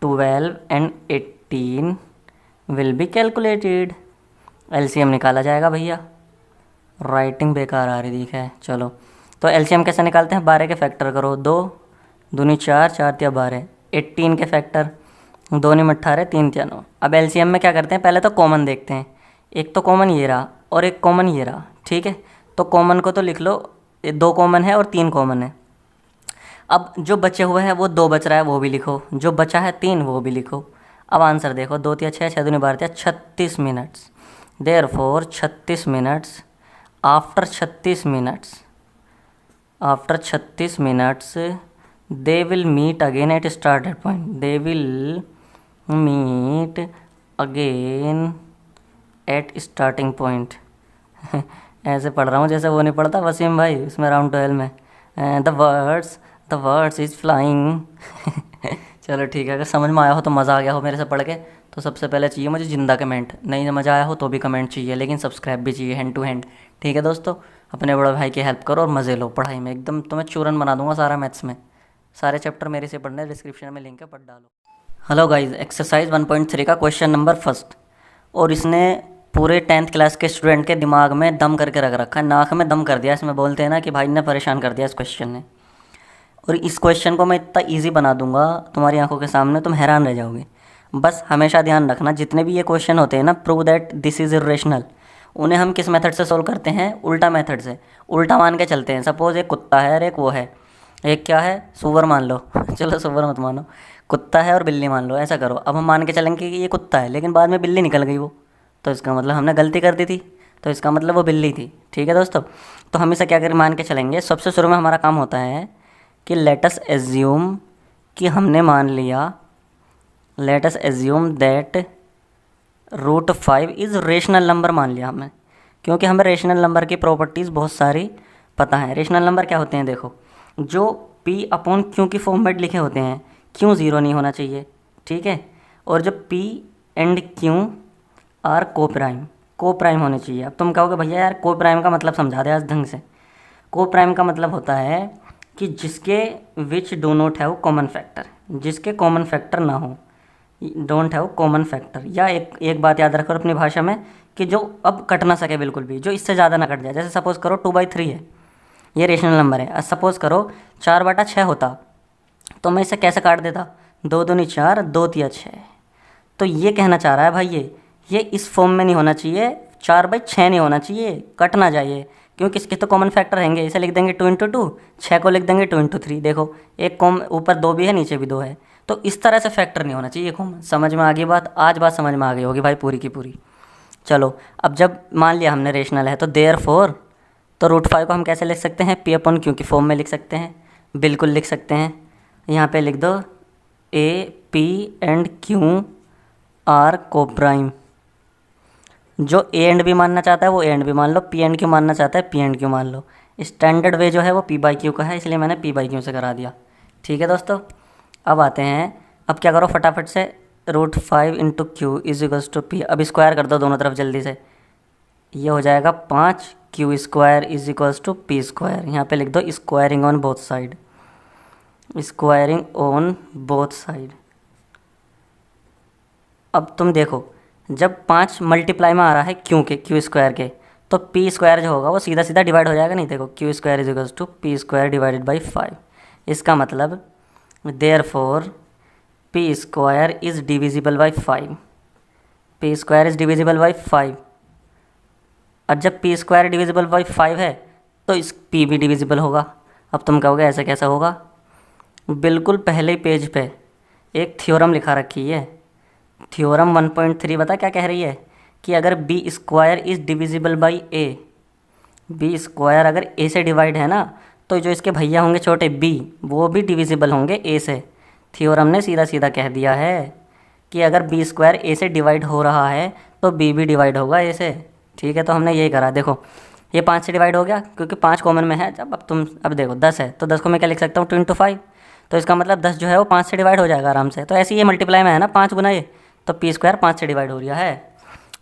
12 and 18 will be calculated. LCM निकाला जाएगा भैया। राइटिंग बेकार आ रही दिख है। चलो तो LCM कैसे निकालते हैं, 12 के फैक्टर करो, 2 दूनी 4, 4 तिया 12, 18 के फैक्टर, 2 नी 18, 3 तिया 9। अब LCM में क्या करते हैं, पहले तो कॉमन देखते हैं, एक तो कॉमन ये रहा और एक कॉमन ये रहा। ठीक है, तो कॉमन को तो लिख लो, 2 कॉमन है और 3 कॉमन है। अब जो बचे हुए हैं वो 2 बच रहा है, वो भी लिखो, जो बचा है 3 वो भी लिखो। अब आंसर देखो, 2 तिया 6, 6 दूनी 12 तिया 36 minutes. Therefore 36 minutes, after 36 minutes they will meet again at started point, they will meet again at starting point। ऐसे पढ़ रहा हूँ जैसे वो नहीं पढ़ता वसीम भाई उसमें राउंड 12 में, द वर्ड्स इज फ्लाइंग। चलो ठीक है, अगर समझ में आया हो तो मज़ा आ गया हो मेरे से पढ़ के, तो सबसे पहले चाहिए मुझे जिंदा कमेंट, नहीं समझ आया हो तो भी कमेंट चाहिए, लेकिन सब्सक्राइब भी चाहिए हैंड टू हैंड। ठीक है दोस्तों, अपने बड़े भाई की हेल्प करो और मज़े लो पढ़ाई में, एकदम तुम्हें चूरन बना दूंगा सारा मैथ्स में। सारे चैप्टर मेरे से पढ़ने, डिस्क्रिप्शन में लिंक है, पढ़ डालो। हेलो गाइस, एक्सरसाइज 1.3 का क्वेश्चन नंबर फर्स्ट, और इसने पूरे 10th क्लास के स्टूडेंट के दिमाग में दम करके रख रखा है, नाक में दम कर दिया। इसमें बोलते हैं ना कि भाई ने परेशान कर दिया इस क्वेश्चन ने। और इस क्वेश्चन को मैं इतना ईजी बना दूंगा तुम्हारी आंखों के सामने, तुम हैरान रह जाओगे। बस हमेशा ध्यान रखना, जितने भी ये क्वेश्चन होते हैं ना, prove that this is irrational, उन्हें हम किस मेथड से सोल्व करते हैं, उल्टा मेथड से। उल्टा मान के चलते हैं। सपोज एक कुत्ता है और एक वो है, एक क्या है, सुअर मान लो। चलो सुअर मत मानो, कुत्ता है और बिल्ली मान लो, ऐसा करो। अब हम मान के चलेंगे कि ये कुत्ता है, लेकिन बाद में बिल्ली निकल गई वो, तो इसका मतलब हमने गलती कर दी थी, तो इसका मतलब वो बिल्ली थी। ठीक है दोस्तों, तो हम इसे क्या कर मान के चलेंगे, सबसे शुरू में हमारा काम होता है कि लेट अस एज्यूम कि हमने मान लिया, late us assume that √5 is rational number मान लिया हमने, क्योंकि हमें रेशनल नंबर की प्रॉपर्टीज़ बहुत सारी पता है। रेशनल नंबर क्या होते हैं, देखो, जो P अपॉन Q की फॉर्म में लिखे होते हैं, Q ज़ीरो नहीं होना चाहिए, ठीक है, और जब P एंड Q आर को प्राइम होने चाहिए। अब तुम कहोगे भैया यार को प्राइम का मतलब समझा दे आज ढंग से। को प्राइम का मतलब होता है कि जिसके which do not have common factor, जिसके कॉमन फैक्टर ना हो, डोंट हैव कॉमन फैक्टर। या एक बात याद रखो अपनी भाषा में कि जो अब कट ना सके बिल्कुल भी, जो इससे ज़्यादा ना कट जाए। जैसे सपोज़ करो 2/3 है, ये रेशनल नंबर है। अब सपोज़ करो 4/6 होता, तो मैं इसे कैसे काट देता, 2 दूनी 4, 2 तिया 6। तो ये कहना चाह रहा है भाई ये इस फॉर्म में नहीं होना चाहिए, 4/6 नहीं होना चाहिए, कट ना जाइए, क्योंकि इसके तो कॉमन फैक्टर रहेंगे। इसे लिख देंगे 2 × 2, 6 को लिख देंगे 2 × 3। देखो एक कॉम ऊपर 2 भी है, नीचे भी 2 है, तो इस तरह से फैक्टर नहीं होना चाहिए कॉमन। समझ में आ गई बात? आज बात समझ में आ गई होगी भाई पूरी की पूरी। चलो अब जब मान लिया हमने रेशनल है, तो देयरफॉर, तो √5 को हम कैसे लिख सकते हैं, P अपॉन Q की फॉर्म में लिख सकते हैं, बिल्कुल लिख सकते हैं। यहाँ पे लिख दो A, P and Q are coprime. जो A एंड B मानना चाहता है वो A एंड B मान लो, P एंड Q मानना चाहता है P एंड Q मान लो। स्टैंडर्ड वे जो है वो P/Q का है, इसलिए मैंने P/Q से करा दिया। ठीक है दोस्तों, अब आते हैं, अब क्या करो फटाफट से, √5 × Q = P। अब स्क्वायर कर दो दोनों तरफ जल्दी से, ये हो जाएगा 5 Q² = P²। यहाँ पे लिख दो squaring on both side, squaring on both side. अब तुम देखो, जब 5 मल्टीप्लाई में आ रहा है Q² के, तो P² जो होगा वो सीधा सीधा डिवाइड हो जाएगा। नहीं, देखो Q² = P² / 5। इसका मतलब therefore P² is divisible by 5, P² is divisible by 5। और जब P² डिविजिबल बाई 5 है, तो इस P भी डिविजिबल होगा। अब तुम कहोगे ऐसा कैसा होगा, बिल्कुल पहले पेज पे एक थ्योरम लिखा रखी है, थ्योरम 1.3 बता क्या कह रही है, कि अगर B² is divisible by A, B² अगर A से डिवाइड है ना, तो जो इसके भैया होंगे छोटे B, वो भी डिविजिबल होंगे A से। थ्योरम ने सीधा सीधा कह दिया है कि अगर B² A से डिवाइड हो रहा है तो B भी डिवाइड होगा A से। ठीक है, तो हमने यही करा। देखो ये 5 से डिवाइड हो गया, क्योंकि 5 कॉमन में है। जब अब देखो 10 है, तो 10 को मैं क्या लिख सकता हूँ, 2 × 5। तो इसका मतलब 10 जो है वो 5 से डिवाइड हो जाएगा आराम से। तो ऐसे ये मल्टीप्लाई में है ना 5 गुना ये, तो P² 5 से डिवाइड हो रहा है।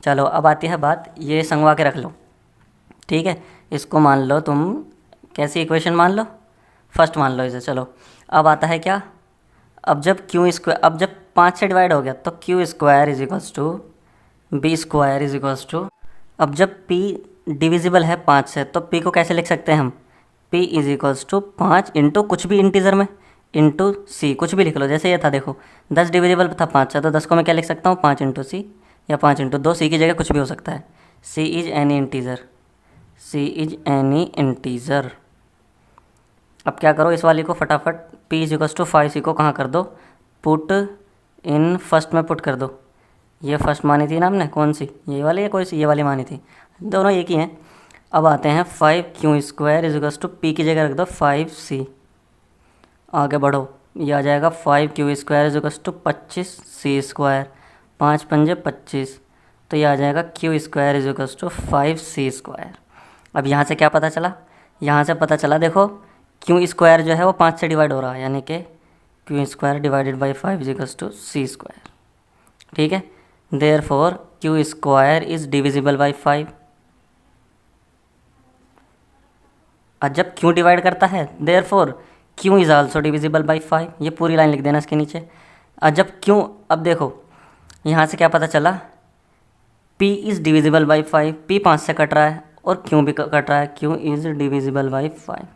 चलो अब आती है बात, ये संगवा के रख लो। ठीक है, इसको मान लो तुम कैसी इक्वेशन मान लो, फर्स्ट मान लो इसे। चलो अब आता है क्या, अब जब अब जब 5 से डिवाइड हो गया, तो Q² = B²। अब जब P डिविजिबल है 5 से, तो P को कैसे लिख सकते हैं हम, P = 5 इंटू कुछ भी इंटीजर में, इंटू C, कुछ भी लिख लो। जैसे ये था, देखो 10 डिविजिबल था 5 से, तो 10 को मैं क्या लिख सकता हूँ, 5 × C या 5 × 2, C की जगह कुछ भी हो सकता है। C is any integer, C is any integer. अब क्या करो, इस वाली को फटाफट P = 5C को कहाँ कर दो, पुट इन फर्स्ट में पुट कर दो। ये फर्स्ट मानी थी ना हमने, कौन सी, ये वाली या कोई सी, ये वाली मानी थी, दोनों एक ही हैं। अब आते हैं 5Q² = P की जगह रख दो 5C। आगे बढ़ो, ये आ जाएगा 5Q² = 25C², 5 × 5 = 25, तो ये आ जाएगा Q² = 5C²। अब यहाँ से क्या पता चला, यहाँ से पता चला, देखो Q² जो है वो 5 से डिवाइड हो रहा है, यानी कि Q² / 5 = C²। ठीक है, therefore Q² is divisible by 5। और जब Q डिवाइड करता है, therefore Q is also divisible by 5। ये पूरी लाइन लिख देना इसके नीचे। और जब Q, अब देखो यहाँ से क्या पता चला, P is divisible by 5, P 5 से कट रहा है और Q भी कट रहा है, Q इज़ डिविजिबल बाई 5।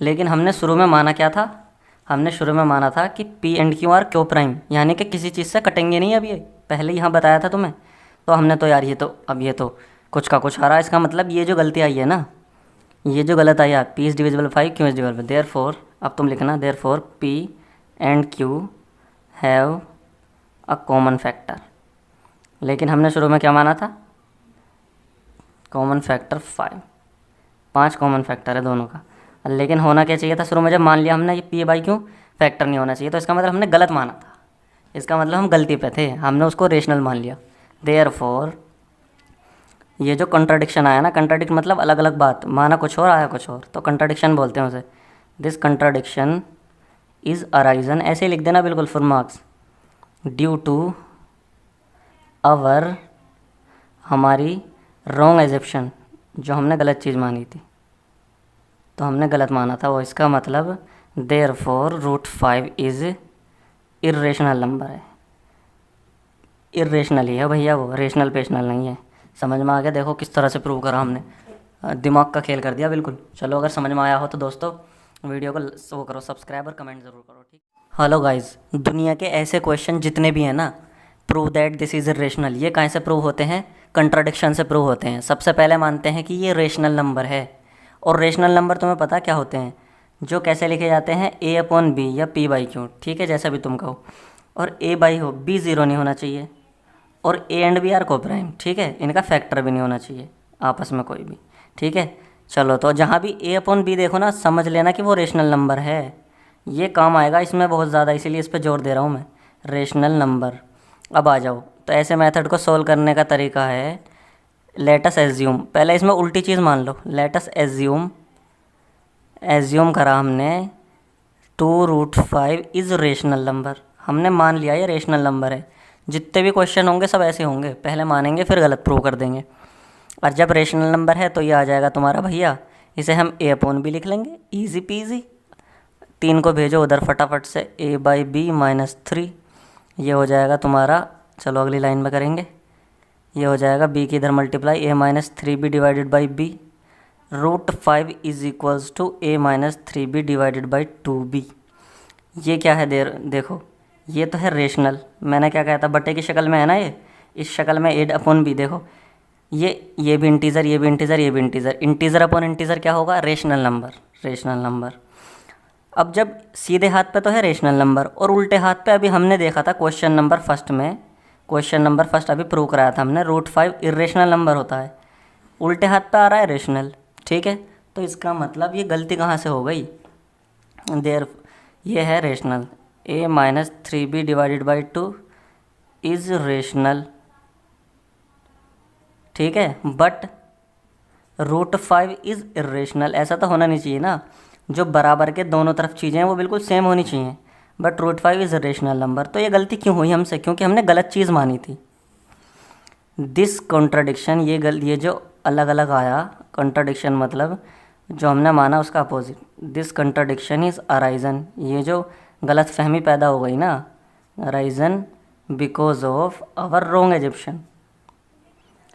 लेकिन हमने शुरू में माना क्या था, हमने शुरू में माना था कि P and Q are Q', यानी कि किसी चीज़ से कटेंगे नहीं। अब ये पहले यहाँ बताया था तुम्हें, तो हमने तो यार ये तो कुछ का कुछ आ रहा है। इसका मतलब ये जो गलती आई है ना, ये जो गलत आई है, P is divisible 5, Q is divisible, therefore अब तुम लिखना therefore P and Q have a common factor. लेकिन हमने शुरू में क्या माना था, कॉमन फैक्टर 5 कॉमन फैक्टर है दोनों का। लेकिन होना क्या चाहिए था शुरू में, जब मान लिया हमने ये पी बाई क्यू फैक्टर नहीं होना चाहिए, तो इसका मतलब हमने गलत माना था, इसका मतलब हम गलती पे थे, हमने उसको रेशनल मान लिया। देयरफॉर ये जो कंट्राडिक्शन आया ना, कंट्राडिक्ट मतलब अलग अलग बात, माना कुछ और आया कुछ और, तो कंट्राडिक्शन बोलते हैं उसे। दिस कंट्राडिक्शन इज़ अराइजन, ऐसे ही लिख देना बिल्कुल full marks, due to our, हमारी रॉन्ग एजप्शन, जो हमने गलत चीज़ मानी थी, तो हमने गलत माना था वो। इसका मतलब देयरफॉर √5 इज़ इर्रेशनल नंबर है, इर्रेशनल ही है भैया वो, रेशनल पेशनल नहीं है। समझ में आ गया? देखो किस तरह से प्रूव करा हमने, दिमाग का खेल कर दिया बिल्कुल। चलो अगर समझ में आया हो तो दोस्तों वीडियो को वो करो सब्सक्राइब और कमेंट ज़रूर करो, ठीक। हेलो गाइस, दुनिया के ऐसे क्वेश्चन जितने भी हैं ना, prove that this is irrational, ये कहाँ से प्रूव होते हैं, कंट्राडिक्शन से प्रूव होते हैं। सबसे पहले मानते हैं कि ये रेशनल नंबर है, और रेशनल नंबर तुम्हें पता क्या होते हैं, जो कैसे लिखे जाते हैं, a/b या p/q, ठीक है, जैसा भी तुम कहो। और a बाई हो, b ज़ीरो नहीं होना चाहिए, और a एंड b आर को प्राइम, ठीक है, इनका फैक्टर भी नहीं होना चाहिए आपस में कोई भी, ठीक है। चलो तो जहाँ भी a/b देखो ना, समझ लेना कि वो रेशनल नंबर है, ये काम आएगा इसमें बहुत ज़्यादा, इसीलिए इस पर जोर दे रहा हूँ मैं, रेशनल नंबर। अब आ जाओ, तो ऐसे मेथड को सोल्व करने का तरीका है, लेटस एज्यूम, पहले इसमें उल्टी चीज़ मान लो, लेटस एज्यूम करा हमने 2√5 इज़ रेशनल नंबर, हमने मान लिया ये रेशनल नंबर है। जितने भी क्वेश्चन होंगे सब ऐसे होंगे, पहले मानेंगे फिर गलत प्रूव कर देंगे। और जब रेशनल नंबर है तो ये आ जाएगा तुम्हारा भैया, इसे हम a/b लिख लेंगे, ईजी पीजी। 3 को भेजो उधर फटाफट से, a/b-3, ये हो जाएगा तुम्हारा। चलो अगली लाइन में करेंगे, ये हो जाएगा b की इधर multiply a-3b divided by b, √5 is equals to a-3b divided by 2b। ये क्या है देखो, ये तो है रेशनल, मैंने क्या कहा था, बटे की शक्ल में है ना ये, इस शक्ल में a/b, देखो ये भी इंटीज़र, ये भी इंटीज़र, ये भी इंटीज़र, इंटीज़र अपॉन इंटीज़र क्या होगा, रेशनल नंबर, रेशनल नंबर। अब जब सीधे हाथ पे तो है रेशनल नंबर, और उल्टे हाथ पे अभी हमने देखा था क्वेश्चन नंबर फर्स्ट में, क्वेश्चन नंबर फर्स्ट अभी प्रूव कराया था हमने, √5 इर्रेशनल नंबर होता है, उल्टे हाथ पे आ रहा है रेशनल, ठीक है। तो इसका मतलब ये गलती कहाँ से हो गई, ये है rational, a-3b divided by 2 is rational, ठीक है, बट √5 इज़ इर्रेशनल, ऐसा तो होना नहीं चाहिए ना, जो बराबर के दोनों तरफ चीज़ें हैं वो बिल्कुल सेम होनी चाहिए, बट √5 इज़ रेशनल नंबर। तो ये गलती क्यों हुई हमसे, क्योंकि हमने गलत चीज़ मानी थी। दिस कॉन्ट्राडिक्शन, ये जो अलग अलग आया, कॉन्ट्राडिक्शन मतलब जो हमने माना उसका opposite, this contradiction is arisen, ये जो गलत फहमी पैदा हो गई ना, arisen because of our wrong assumption,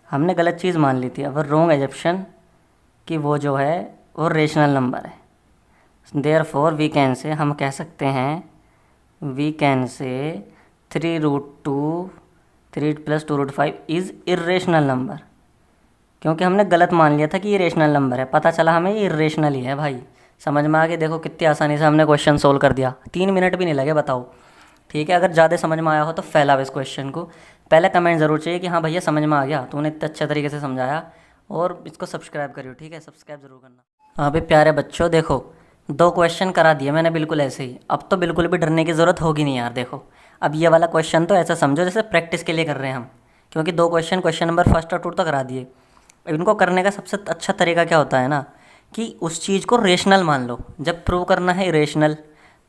हमने गलत चीज़ मान ली थी, आवर रॉन्ग एजप्शन कि वो जो है वो रेशनल नंबर है। देयरफॉर वी कैन से, हम कह सकते हैं, we can say 3 + 2√5 is irrational number, क्योंकि हमने गलत मान लिया था कि ये रेशनल नंबर है, पता चला हमें ये इर्रेशनल ही है भाई। समझ में आ गया? देखो कितनी आसानी से हमने क्वेश्चन सोल्व कर दिया, 3 मिनट भी नहीं लगे, बताओ, ठीक है। अगर ज़्यादा समझ में आया हो तो फैलाओ इस क्वेश्चन को, पहले कमेंट ज़रूर चाहिए कि हाँ भैया समझ में आ गया, तूने इतने अच्छे तरीके से समझाया, और इसको सब्सक्राइब करियो, ठीक है, सब्सक्राइब ज़रूर करना। हाँ भाई प्यारे बच्चों, देखो 2 क्वेश्चन करा दिए मैंने बिल्कुल ऐसे ही, अब तो बिल्कुल भी डरने की ज़रूरत होगी नहीं यार। देखो अब ये वाला क्वेश्चन तो ऐसा समझो जैसे प्रैक्टिस के लिए कर रहे हैं हम, क्योंकि 2 क्वेश्चन नंबर फर्स्ट और 2 तो करा दिए। इनको करने का सबसे अच्छा तरीका क्या होता है ना, कि उस चीज़ को रेशनल मान लो, जब प्रूव करना है इरेशनल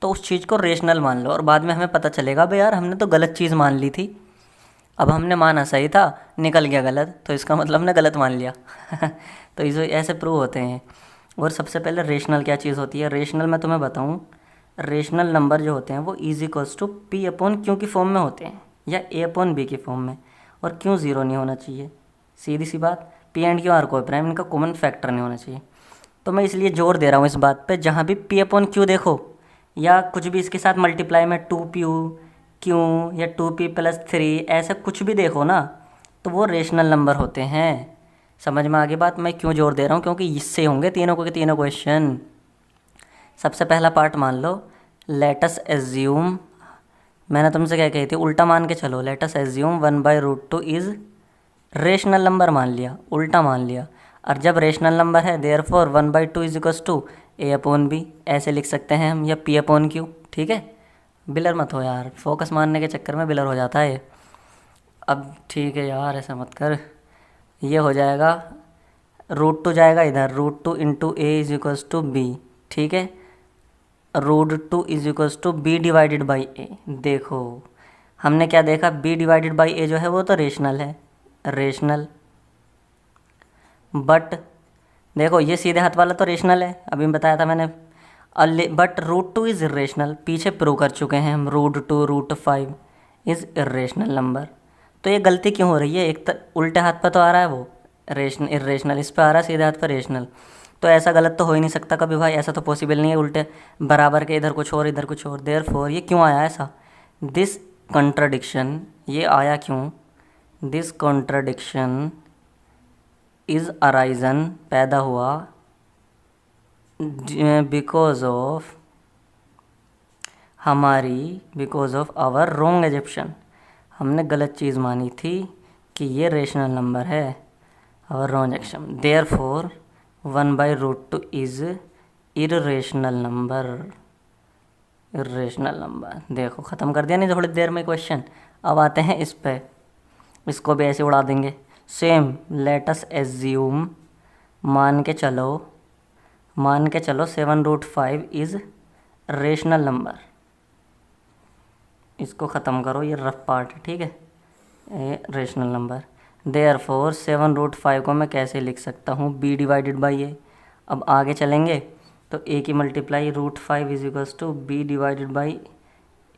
तो उस चीज़ को रेशनल मान लो, और बाद में हमें पता चलेगा भाई यार हमने तो गलत चीज़ मान ली थी, अब हमने माना सही था निकल गया गलत, तो इसका मतलब हमने गलत मान लिया तो इसे ऐसे प्रूव होते हैं। और सबसे पहले रेशनल क्या चीज़ होती है, रेशनल मैं तुम्हें बताऊं, रेशनल नंबर जो होते हैं वो =p/q की फॉर्म में होते हैं, या a/b की फॉर्म में, और क्यों ज़ीरो नहीं होना चाहिए, सीधी सी बात, p एंड q आर कोई प्राइम, इनका कॉमन फैक्टर नहीं होना चाहिए। तो मैं इसलिए जोर दे रहा हूँ इस बात पे, जहाँ भी p/q देखो, या कुछ भी इसके साथ मल्टीप्लाई में 2p q या 2p+3 ऐसा कुछ भी देखो ना, तो वो रेशनल नंबर होते हैं। समझ में आगे बात, मैं क्यों जोर दे रहा हूँ, क्योंकि इससे होंगे तीनों के तीनों क्वेश्चन। सबसे पहला पार्ट मान लो, लेट अस एज्यूम, मैंने तुमसे क्या कही थी, उल्टा मान के चलो, let us assume 1/√2 is rational number मान लिया, उल्टा मान लिया। और जब रेशनल नंबर है therefore 1/2 is equals to a/b, ऐसे लिख सकते हैं हम, या p/q। ठीक है, बिलर मत हो यार, फोकस मारने के चक्कर में बिलर हो जाता है ये। अब ठीक है यार, ऐसा मत कर। ये हो जाएगा, √2 जाएगा इधर, √2 into A is equals to B. ठीक है, √2 is equals to B divided by A. देखो हमने क्या देखा, b डिवाइडेड बाई ए जो है वो तो रेशनल है, रेशनल। बट देखो ये सीधे हाथ वाला तो रेशनल है, अभी बताया था मैंने। बट √2 इज़ इरेशनल, पीछे प्रूव कर चुके हैं हम, √2 √5 इज़ इरेशनल नंबर। तो ये गलती क्यों हो रही है, एक उल्टे हाथ पर तो आ रहा है वो रेशनल इरेशनल, इस पर आ रहा है सीधे हाथ पर रेशनल। तो ऐसा गलत तो हो ही नहीं सकता कभी भाई, ऐसा तो पॉसिबल नहीं है, उल्टे बराबर के इधर कुछ और इधर कुछ और। देयरफॉर ये क्यों आया ऐसा, दिस कॉन्ट्रडिक्शन, ये आया क्यों, दिस कॉन्ट्रडिक्शन इज़ अराइजन, पैदा हुआ, बिकॉज ऑफ हमारी, because of our wrong assumption, हमने गलत चीज़ मानी थी कि ये रेशनल नंबर है, our wrong assumption. Therefore 1/√2 is irrational number, irrational number. देखो ख़त्म कर दिया नहीं थोड़ी देर में क्वेश्चन। अब आते हैं इस पे, इसको भी ऐसे उड़ा देंगे। सेम, लेट अस एज्यूम, मान के चलो 7√5 इज़ रेशनल नंबर। इसको ख़त्म करो, ये रफ पार्ट है, ठीक है, ये रेशनल नंबर। देयरफॉर 7√5 को मैं कैसे लिख सकता हूँ, b डिवाइडेड बाई ए। अब आगे चलेंगे तो a की multiply √5 is equals to b divided by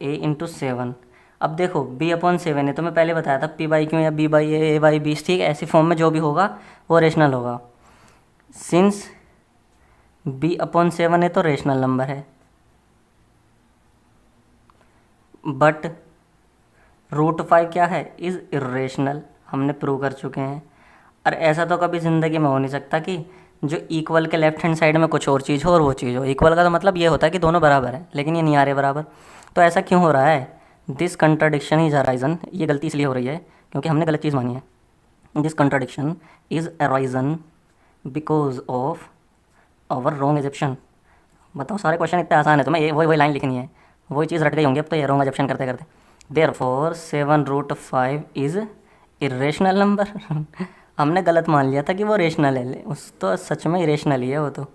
a into 7। अब देखो b/7 है, तो मैं पहले बताया था p/q या b/a, a/b, ठीक है, ऐसी फॉर्म में जो भी होगा वो रेशनल होगा। सिंस b/7 है तो रेशनल नंबर है, बट √5 क्या है, इज़ इरेशनल, हमने प्रूव कर चुके हैं। और ऐसा तो कभी ज़िंदगी में हो नहीं सकता कि जो इक्वल के लेफ्ट हैंड साइड में कुछ और चीज़ हो और वो चीज़ हो। इक्वल का तो मतलब ये होता है कि दोनों बराबर हैं, लेकिन ये नहीं आ रहे बराबर। तो ऐसा क्यों हो रहा है, दिस कंट्राडिक्शन इज अराइजन, ये गलती इसलिए हो रही है क्योंकि हमने गलत चीज़ मानी है। This contradiction is arisen because of our wrong assumption. बताओ सारे क्वेश्चन इतने आसान है, तो मैं ये वही लाइन लिखनी है, वही चीज़ रट गई होंगी अब तो ये रॉन्ग एजप्शन करते करते। Therefore 7√5 is irrational number. हमने गलत मान लिया था कि वो रेशनल है, उस तो सच में इरेशनल ही है वो तो।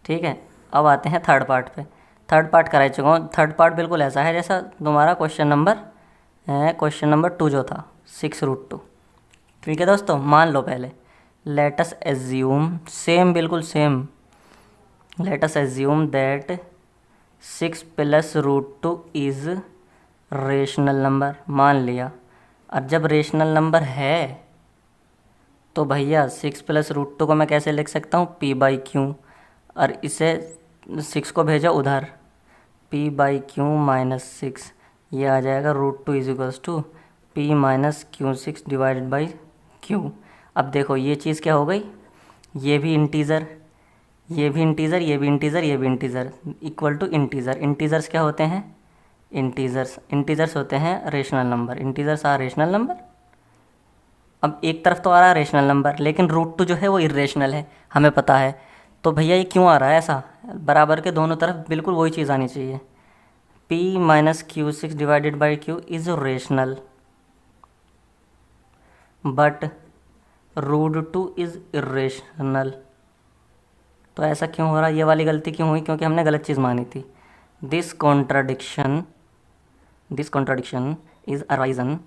ठीक है, अब आते हैं थर्ड पार्ट पे। थर्ड पार्ट करा चुका हूँ। थर्ड पार्ट बिल्कुल ऐसा है जैसा तुम्हारा क्वेश्चन नंबर 2 जो था, 6√2। ठीक है दोस्तों, मान लो पहले, लेट अस एज्यूम, सेम बिल्कुल same, late us assume that 6 + √2 is rational number, मान लिया। और जब रेशनल नंबर है तो भैया 6 + √2 को मैं कैसे लिख सकता हूँ, p/q, और इसे 6 को भेजा उधर, p/q - 6, ये आ जाएगा √2 is equals to p - q6 divided by q। अब देखो ये चीज़ क्या हो गई, ये भी इंटीज़र, ये भी इंटीज़र, ये भी इंटीज़र, ये भी integer, equal to integer. Integers क्या होते हैं, इंटीज़र्स होते हैं rational number, integers are rational number. अब एक तरफ तो आ रहा है रेशनल नंबर, लेकिन √2 जो है वो इरेशनल है, हमें पता है। तो भैया ये क्यों आ रहा है ऐसा, बराबर के दोनों तरफ बिल्कुल वही चीज़ आनी चाहिए। p - q6 divided by q is rational, but √2 is irrational. तो ऐसा क्यों हो रहा है, ये वाली गलती क्यों हुई, क्योंकि हमने गलत चीज़ मानी थी। This contradiction is arisen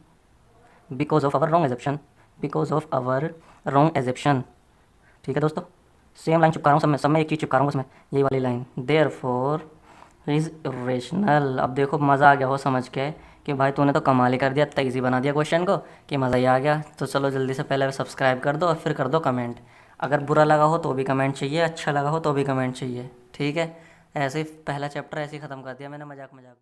because of our wrong assumption, because of our wrong assumption. ठीक है दोस्तों, सेम लाइन चिपका रहा हूँ, सब में एक चीज़ चिपका रहा हूँ उसमें, यही वाली लाइन, देयरफॉर इज़ इरेशनल। अब देखो मज़ा आ गया हो समझ के कि भाई तूने तो कमाल ही कर दिया, इतना ईजी बना दिया क्वेश्चन को कि मज़ा ही आ गया। तो चलो जल्दी से पहले सब्सक्राइब कर दो और फिर कर दो कमेंट। अगर बुरा लगा हो तो भी कमेंट चाहिए, अच्छा लगा हो तो भी कमेंट चाहिए। ठीक है, ऐसे ही पहला चैप्टर ऐसे ही ख़त्म कर दिया मैंने, मजाक।